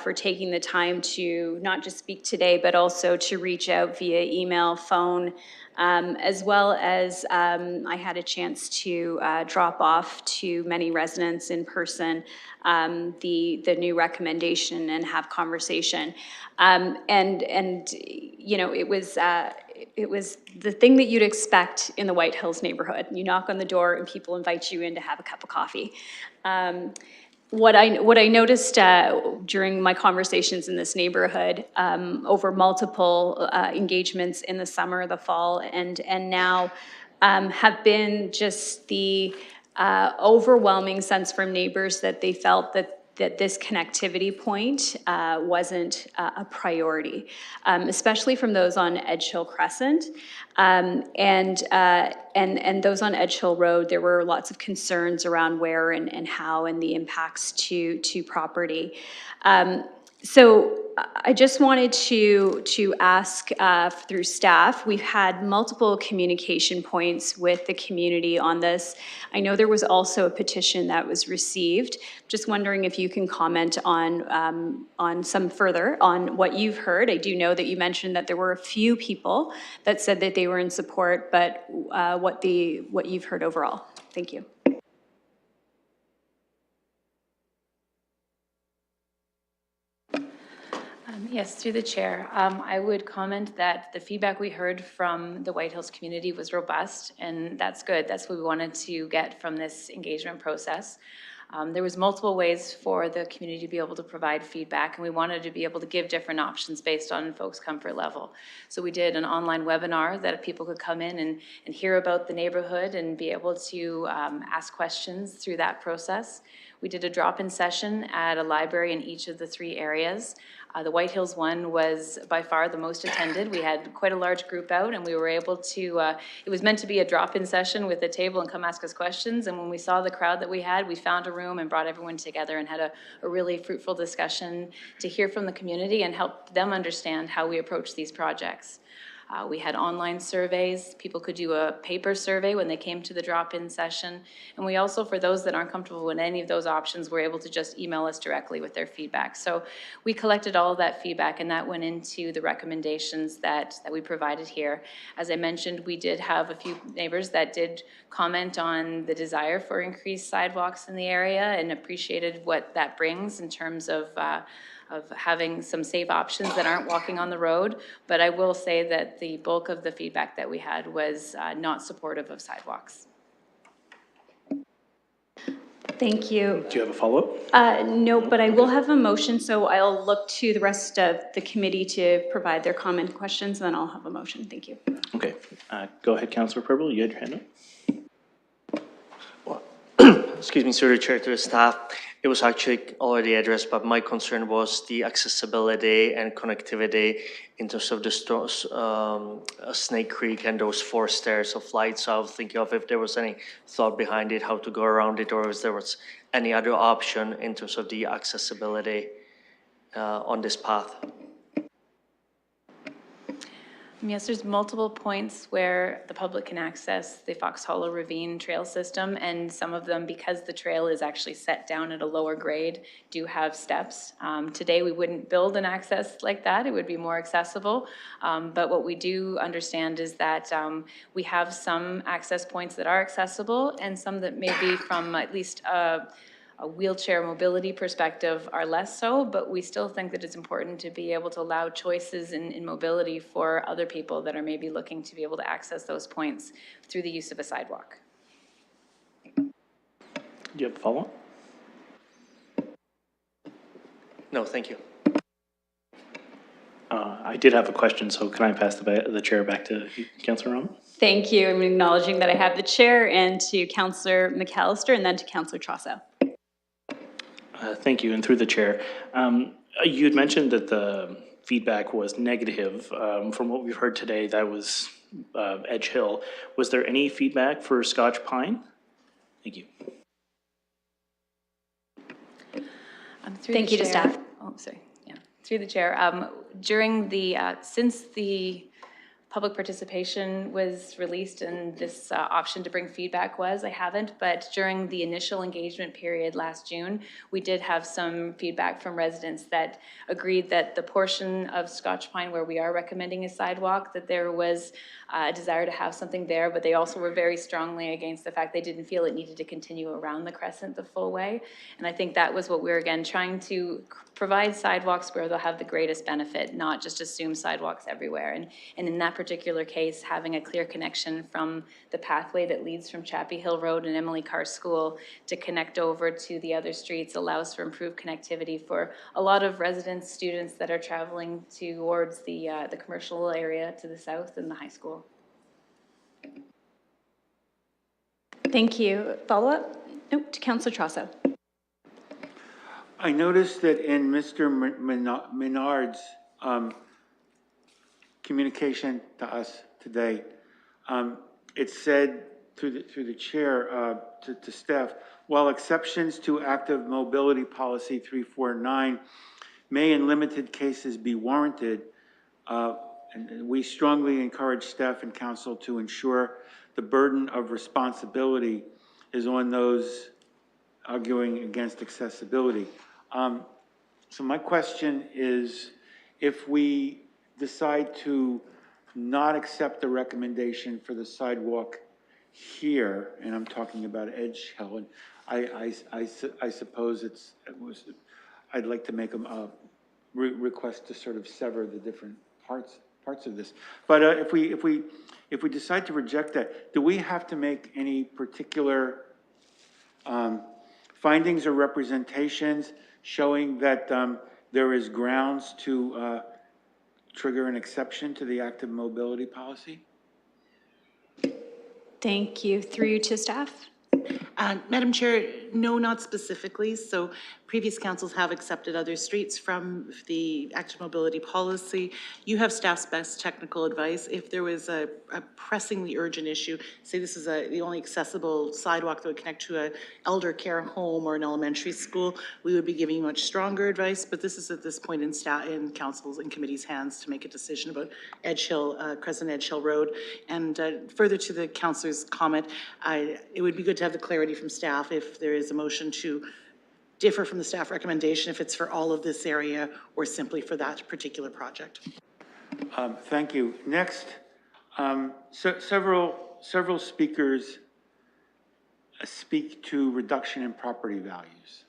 for taking the time to not just speak today, but also to reach out via email, phone, as well as I had a chance to drop off to many residents in person the new recommendation and have conversation. And you know, it was the thing that you'd expect in the White Hills neighborhood. You knock on the door and people invite you in to have a cup of coffee. what I noticed during my conversations in this neighborhood over multiple engagements in the summer, the fall, and now have been just the overwhelming sense from neighbors that they felt that this connectivity point wasn't a priority, especially from those on Edge Hill Crescent. And those on Edge Hill Road, there were lots of concerns around where and how and the impacts to property. So I just wanted to ask through staff, we've had multiple communication points with the community on this. I know there was also a petition that was received. Just wondering if you can comment on some further on what you've heard. I do know that you mentioned that there were a few people that said that they were in support, but what you've heard overall. Thank you. Yes, through the chair. I would comment that the feedback we heard from the White Hills community was robust, and that's good. That's what we wanted to get from this engagement process. There was multiple ways for the community to be able to provide feedback, and we wanted to be able to give different options based on folks' comfort level. So we did an online webinar that people could come in and hear about the neighborhood and be able to ask questions through that process. We did a drop-in session at a library in each of the 3 areas. The White Hills one was by far the most attended. We had quite a large group out, and we were able to, it was meant to be a drop-in session with a table and come ask us questions. And when we saw the crowd that we had, we found a room and brought everyone together and had a really fruitful discussion to hear from the community and help them understand how we approach these projects. We had online surveys. People could do a paper survey when they came to the drop-in session. And we also, for those that aren't comfortable with any of those options, were able to just email us directly with their feedback. So we collected all of that feedback, and that went into the recommendations that we provided here. As I mentioned, we did have a few neighbors that did comment on the desire for increased sidewalks in the area and appreciated what that brings in terms of having some safe options that aren't walking on the road. But I will say that the bulk of the feedback that we had was not supportive of sidewalks. Thank you. Do you have a follow-up? No, but I will have a motion, so I'll look to the rest of the committee to provide their comment questions, and then I'll have a motion. Thank you. Okay, go ahead, Councillor Purble, you had your hand up. Excuse me, through the chair to the staff. It was actually already addressed, but my concern was the accessibility and connectivity in terms of the Snake Creek and those 4 stairs of flight. So I was thinking of if there was any thought behind it, how to go around it, or if there was any other option in terms of the accessibility on this path. Yes, there's multiple points where the public can access the Fox Hollow Ravine trail system, and some of them, because the trail is actually set down at a lower grade, do have steps. Today, we wouldn't build an access like that. It would be more accessible. But what we do understand is that we have some access points that are accessible and some that may be from at least a wheelchair mobility perspective are less so, but we still think that it's important to be able to allow choices in mobility for other people that are maybe looking to be able to access those points through the use of a sidewalk. Do you have a follow-up? No, thank you. I did have a question, so can I pass the chair back to Councillor Rahman? Thank you. I'm acknowledging that I have the chair, and to Councillor McAllister, and then to Councillor Trosso. Thank you, and through the chair. You had mentioned that the feedback was negative. From what we've heard today, that was Edge Hill. Was there any feedback for Scotch Pine? Thank you. Thank you to staff. Oh, sorry. Yeah, through the chair. During the, since the public participation was released and this option to bring feedback was, I haven't, but during the initial engagement period last June, we did have some feedback from residents that agreed that the portion of Scotch Pine where we are recommending a sidewalk, that there was a desire to have something there, but they also were very strongly against the fact they didn't feel it needed to continue around the crescent the full way. And I think that was what we're, again, trying to provide sidewalks where they'll have the greatest benefit, not just assume sidewalks everywhere. And in that particular particular case, having a clear connection from the pathway that leads from Chappie Hill Road and Emily Carr School to connect over to the other streets allows for improved connectivity for a lot of residents, students that are traveling towards the commercial area to the south and the high school. Thank you. Follow-up? Nope, to Councillor Trosso. I noticed that in Mr. Menard's communication to us today, it said through the chair to staff, while exceptions to active mobility policy 349 may in limited cases be warranted, and we strongly encourage staff and council to ensure the burden of responsibility is on those arguing against accessibility. So my question is, if we decide to not accept the recommendation for the sidewalk here, and I'm talking about Edge Hill, and I suppose I'd like to make a request to sort of sever the different parts of this. But if we decide to reject that, do we have to make any particular findings or representations showing that there is grounds to trigger an exception to the active mobility policy? Thank you. Through you to staff. Madam Chair, no, not specifically. So previous councils have accepted other streets from the active mobility policy. You have staff's best technical advice. If there was a pressingly urgent issue, say this is the only accessible sidewalk that would connect to an elder care home or an elementary school, we would be giving much stronger advice. But this is at this point in council's and committee's hands to make a decision about Edge Hill, Crescent Edge Hill Road. And further to the councillor's comment, it would be good to have the clarity from staff if there is a motion to differ from the staff recommendation, if it's for all of this area or simply for that particular project. Thank you. Next, several speakers speak to reduction in property values.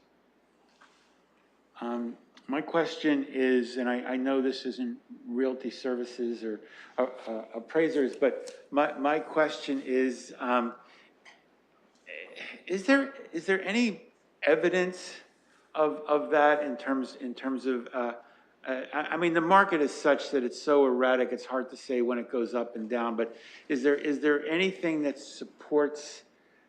My question is, and I know this isn't realty services or appraisers, but my question is there any evidence of that in terms of I mean, the market is such that it's so erratic, it's hard to say when it goes up and down, but is there anything that supports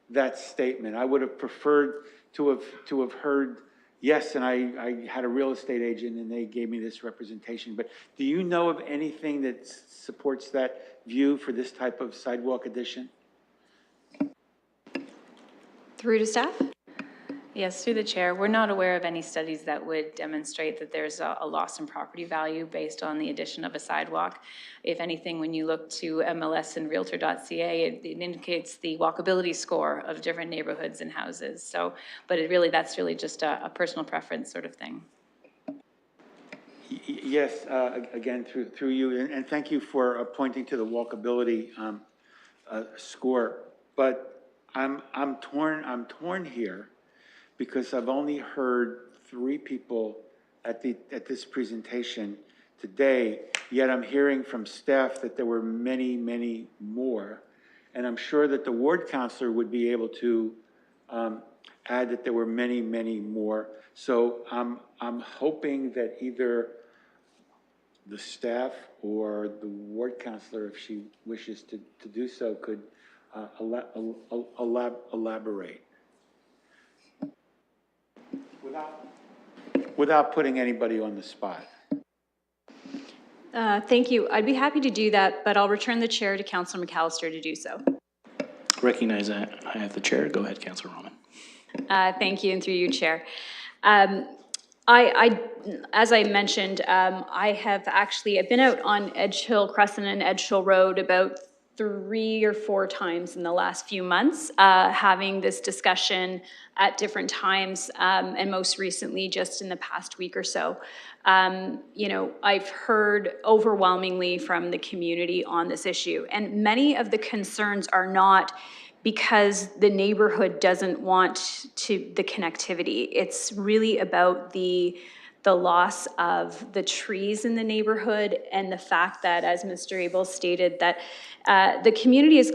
that statement? I would have preferred to have heard yes, and I had a real estate agent and they gave me this representation, but do you know of anything that supports that view for this type of sidewalk addition? Through to staff. Yes, through the chair, we're not aware of any studies that would demonstrate that there's a loss in property value based on the addition of a sidewalk. If anything, when you look to MLS and Realtor.ca, it indicates the walkability score of different neighborhoods and houses. So, but that's really just a personal preference sort of thing. Yes, again, through you, and thank you for pointing to the walkability score. But I'm torn here, because I've only heard 3 people at this presentation today, yet I'm hearing from staff that there were many, many more. And I'm sure that the ward councillor would be able to add that there were many, many more. So I'm hoping that either the staff or the ward councillor, if she wishes to do so, could elaborate. Without putting anybody on the spot. Thank you. I'd be happy to do that, but I'll return the chair to Councillor McAllister to do so. Recognize I have the chair. Go ahead, Councillor Roman. Thank you, and through you, Chair. As I mentioned, I've been out on Edge Hill Crescent and Edge Hill Road about 3 or 4 times in the last few months, having this discussion at different times, and most recently just in the past week or so. I've heard overwhelmingly from the community on this issue, and many of the concerns are not because the neighborhood doesn't want the connectivity. It's really about the the loss of the trees in the neighborhood and the fact that, as Mr. Abel stated, that the community is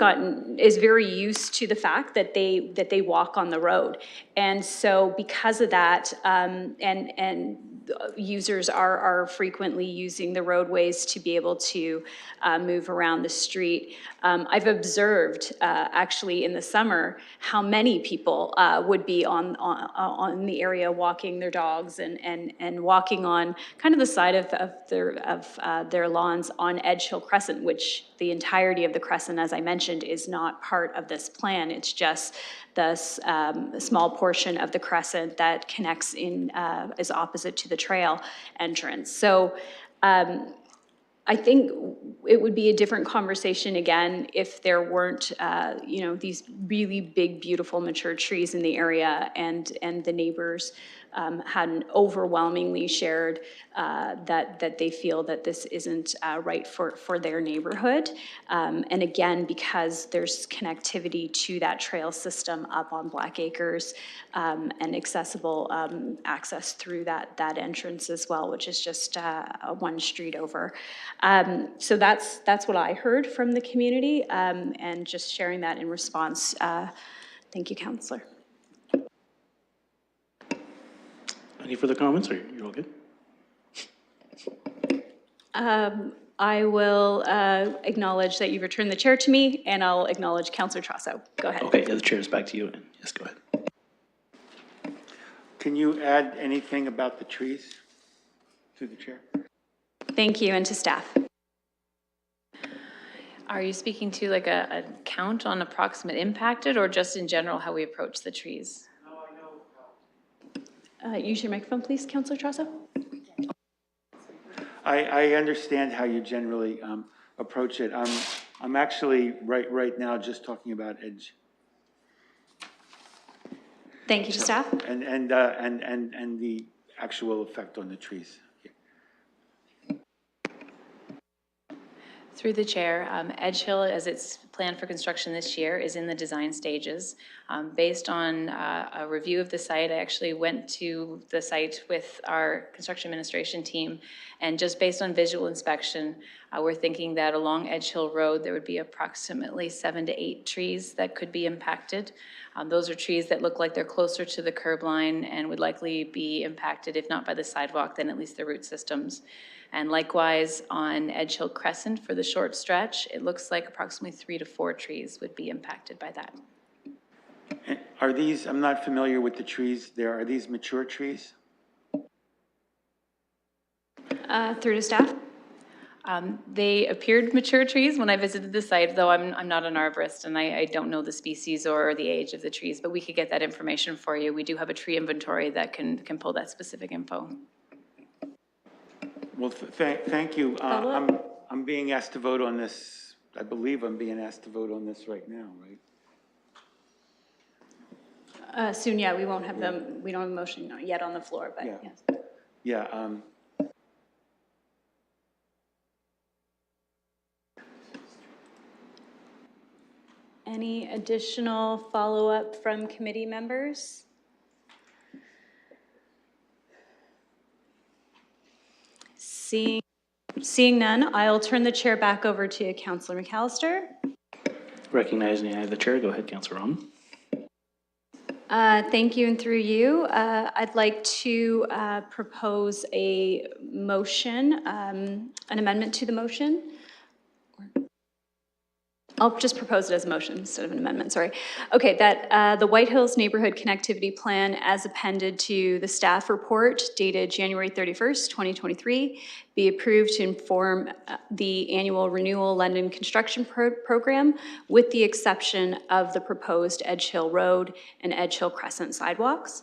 very used to the fact that they walk on the road. And so because of that, and users are frequently using the roadways to be able to move around the street. I've observed actually in the summer how many people would be on the area walking their dogs and walking on kind of the side of their lawns on Edge Hill Crescent, which the entirety of the crescent, as I mentioned, is not part of this plan. It's just the small portion of the crescent that connects in, is opposite to the trail entrance. So I think it would be a different conversation again if there weren't, these really big, beautiful, mature trees in the area, and the neighbors hadn't overwhelmingly shared that they feel that this isn't right for their neighborhood. And again, because there's connectivity to that trail system up on Black Acres, and accessible access through that entrance as well, which is just one street over. So that's what I heard from the community, and just sharing that in response. Thank you, Councillor. Any further comments, or you're all good? I will acknowledge that you've returned the chair to me, and I'll acknowledge Councillor Trosso. Go ahead. Okay, yeah, the chair is back to you. And yes, go ahead. Can you add anything about the trees to the chair? Thank you, and to staff. Are you speaking to like a count on approximate impacted, or just in general how we approach the trees? Use your microphone, please, Councillor Trosso. I understand how you generally approach it. I'm actually right now just talking about Edge. Thank you to staff. And the actual effect on the trees. Through the chair, Edge Hill, as it's planned for construction this year, is in the design stages. Based on a review of the site, I actually went to the site with our construction administration team, and just based on visual inspection, we're thinking that along Edge Hill Road, there would be approximately 7 to 8 trees that could be impacted. Those are trees that look like they're closer to the curb line and would likely be impacted, if not by the sidewalk, then at least the root systems. And likewise, on Edge Hill Crescent for the short stretch, it looks like approximately 3 to 4 trees would be impacted by that. Are these, I'm not familiar with the trees there, are these mature trees? Through to staff. They appeared mature trees when I visited the site, though I'm not an arborist and I don't know the species or the age of the trees, but we could get that information for you. We do have a tree inventory that can pull that specific info. Well, thank you. I'm being asked to vote on this. I believe I'm being asked to vote on this right now, right? Soon, yeah, we won't have them. We don't have a motion yet on the floor, but yeah. Yes. Yeah. Any additional follow-up from committee members? Seeing none, I'll turn the chair back over to Councillor McAllister. Recognizing I have the chair, go ahead, Councillor Rahman. Thank you, and through you, I'd like to propose a motion, an amendment to the motion. I'll just propose it as a motion instead of an amendment, sorry. Okay, that the White Hills Neighborhood Connectivity Plan as appended to the staff report dated January 31st, 2023, be approved to inform the annual renewal London construction program with the exception of the proposed Edge Hill Road and Edge Hill Crescent sidewalks.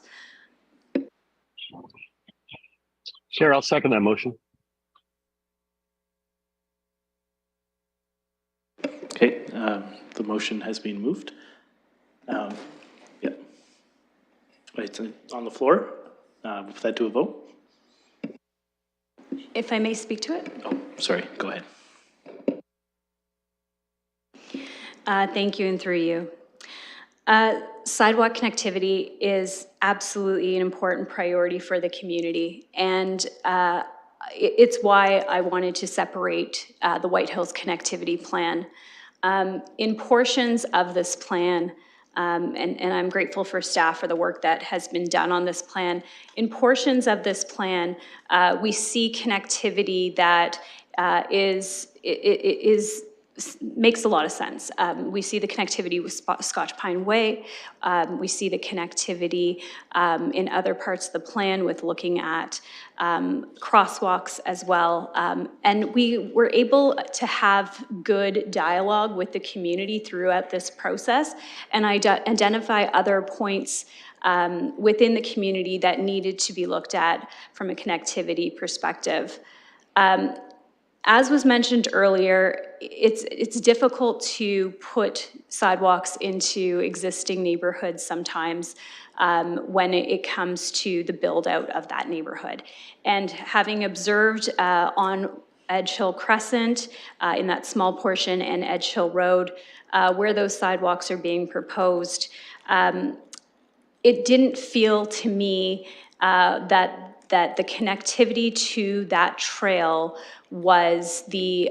Chair, I'll second that motion. Okay, the motion has been moved. Yeah. It's on the floor. Move that to a vote. If I may speak to it? Oh, sorry, go ahead. Thank you, and through you. Sidewalk connectivity is absolutely an important priority for the community. And it's why I wanted to separate the White Hills Connectivity Plan. In portions of this plan, and I'm grateful for staff for the work that has been done on this plan. In portions of this plan, we see connectivity that makes a lot of sense. We see the connectivity with Scotch Pine Way. We see the connectivity in other parts of the plan with looking at crosswalks as well. And we were able to have good dialogue with the community throughout this process and identify other points within the community that needed to be looked at from a connectivity perspective. As was mentioned earlier, it's difficult to put sidewalks into existing neighborhoods sometimes when it comes to the build out of that neighborhood. And having observed on Edge Hill Crescent, in that small portion, and Edge Hill Road, where those sidewalks are being proposed, it didn't feel to me that the connectivity to that trail was the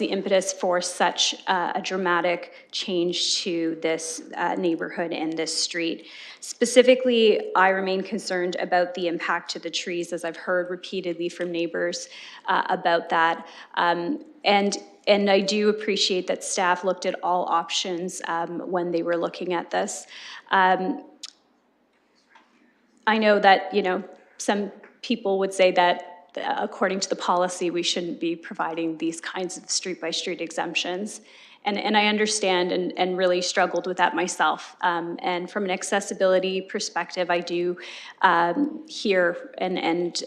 impetus for such a dramatic change to this neighborhood and this street. Specifically, I remain concerned about the impact to the trees, as I've heard repeatedly from neighbors about that. And I do appreciate that staff looked at all options when they were looking at this. I know that, some people would say that according to the policy, we shouldn't be providing these kinds of street-by-street exemptions. And I understand and really struggled with that myself. And from an accessibility perspective, I do hear and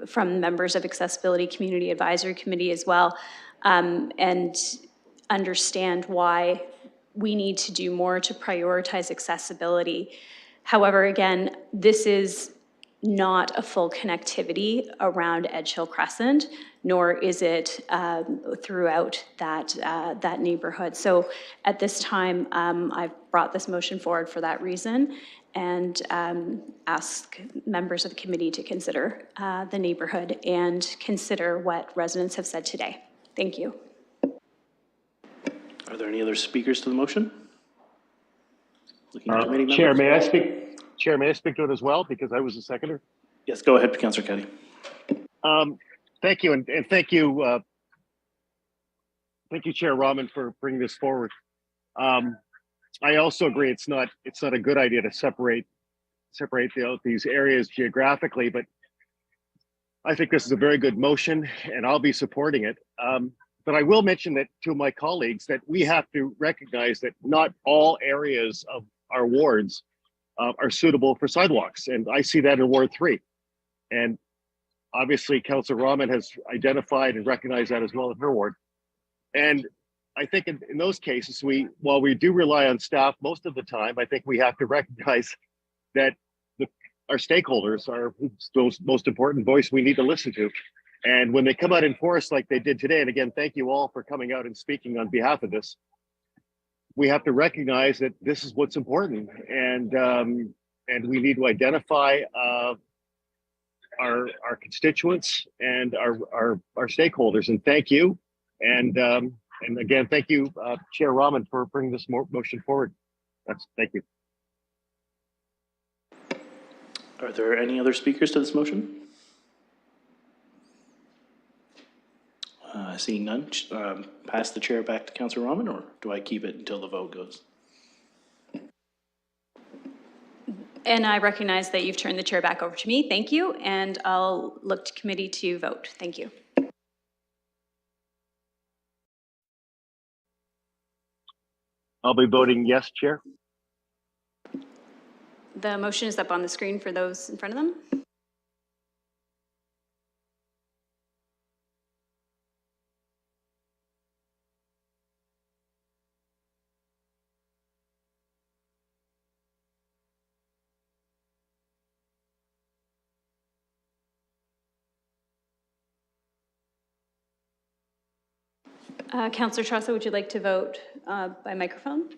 from members of Accessibility Community Advisory Committee as well, and understand why we need to do more to prioritize accessibility. However, again, this is not a full connectivity around Edge Hill Crescent, nor is it throughout that neighborhood. So at this time, I've brought this motion forward for that reason and ask members of the committee to consider the neighborhood and consider what residents have said today. Thank you. Are there any other speakers to the motion? Looking at committee Chair, members. may I speak? Chair, may I speak to it as well because I was the seconder? Yes, go ahead, Councillor Caddy. Thank you, and thank you, Chair Rahman, for bringing this forward. I also agree it's not a good idea to separate these areas geographically, but I think this is a very good motion, and I'll be supporting it. But I will mention that to my colleagues that we have to recognize that not all areas of our wards are suitable for sidewalks, and I see that in Ward 3. And obviously, Councillor Rahman has identified and recognized that as well in her ward. And I think in those cases, while we do rely on staff most of the time, I think we have to recognize that our stakeholders are those most important voice we need to listen to. And when they come out in force like they did today, and again, thank you all for coming out and speaking on behalf of this, we have to recognize that this is what's important. And we need to identify our constituents and our stakeholders. And thank you. And again, thank you, Chair Rahman, for bringing this motion forward. Thank you. Are there any other speakers to this motion? Seeing none, pass the chair back to Councillor Rahman, or do I keep it until the vote goes? And I recognize that you've turned the chair back over to me. Thank you. And I'll look to committee to vote. Thank you. I'll be voting yes, Chair. The motion is up on the screen for those in front of them. Councillor Tressa, would you like to vote by microphone?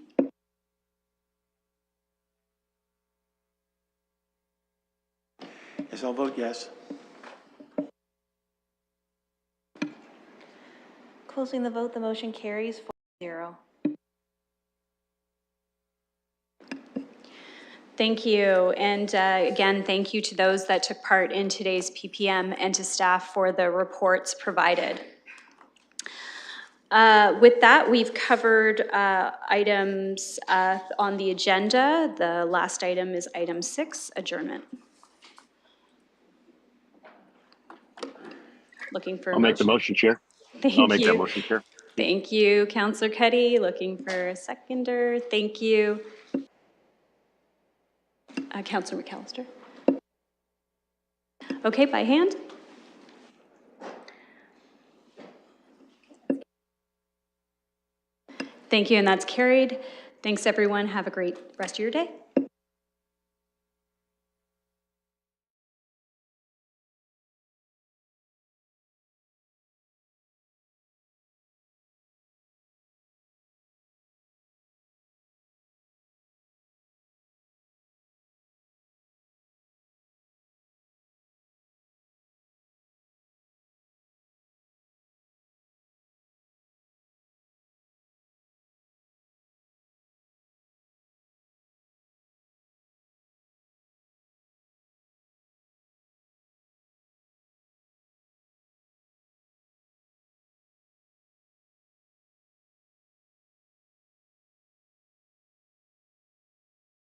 Yes, I'll vote yes. Closing the vote, the motion carries 4-0. Thank you. And again, thank you to those that took part in today's PPM and to staff for the reports provided. With that, we've covered items on the agenda. The last item is item 6, adjournment. Looking for a I'll make the motion, Chair. I'll make that motion, Chair. Thank you, Councillor Cuddy. Looking for a seconder. Thank you. Councillor McAllister. Okay, by hand. Thank you, and that's carried. Thanks, everyone. Have a great rest of your day.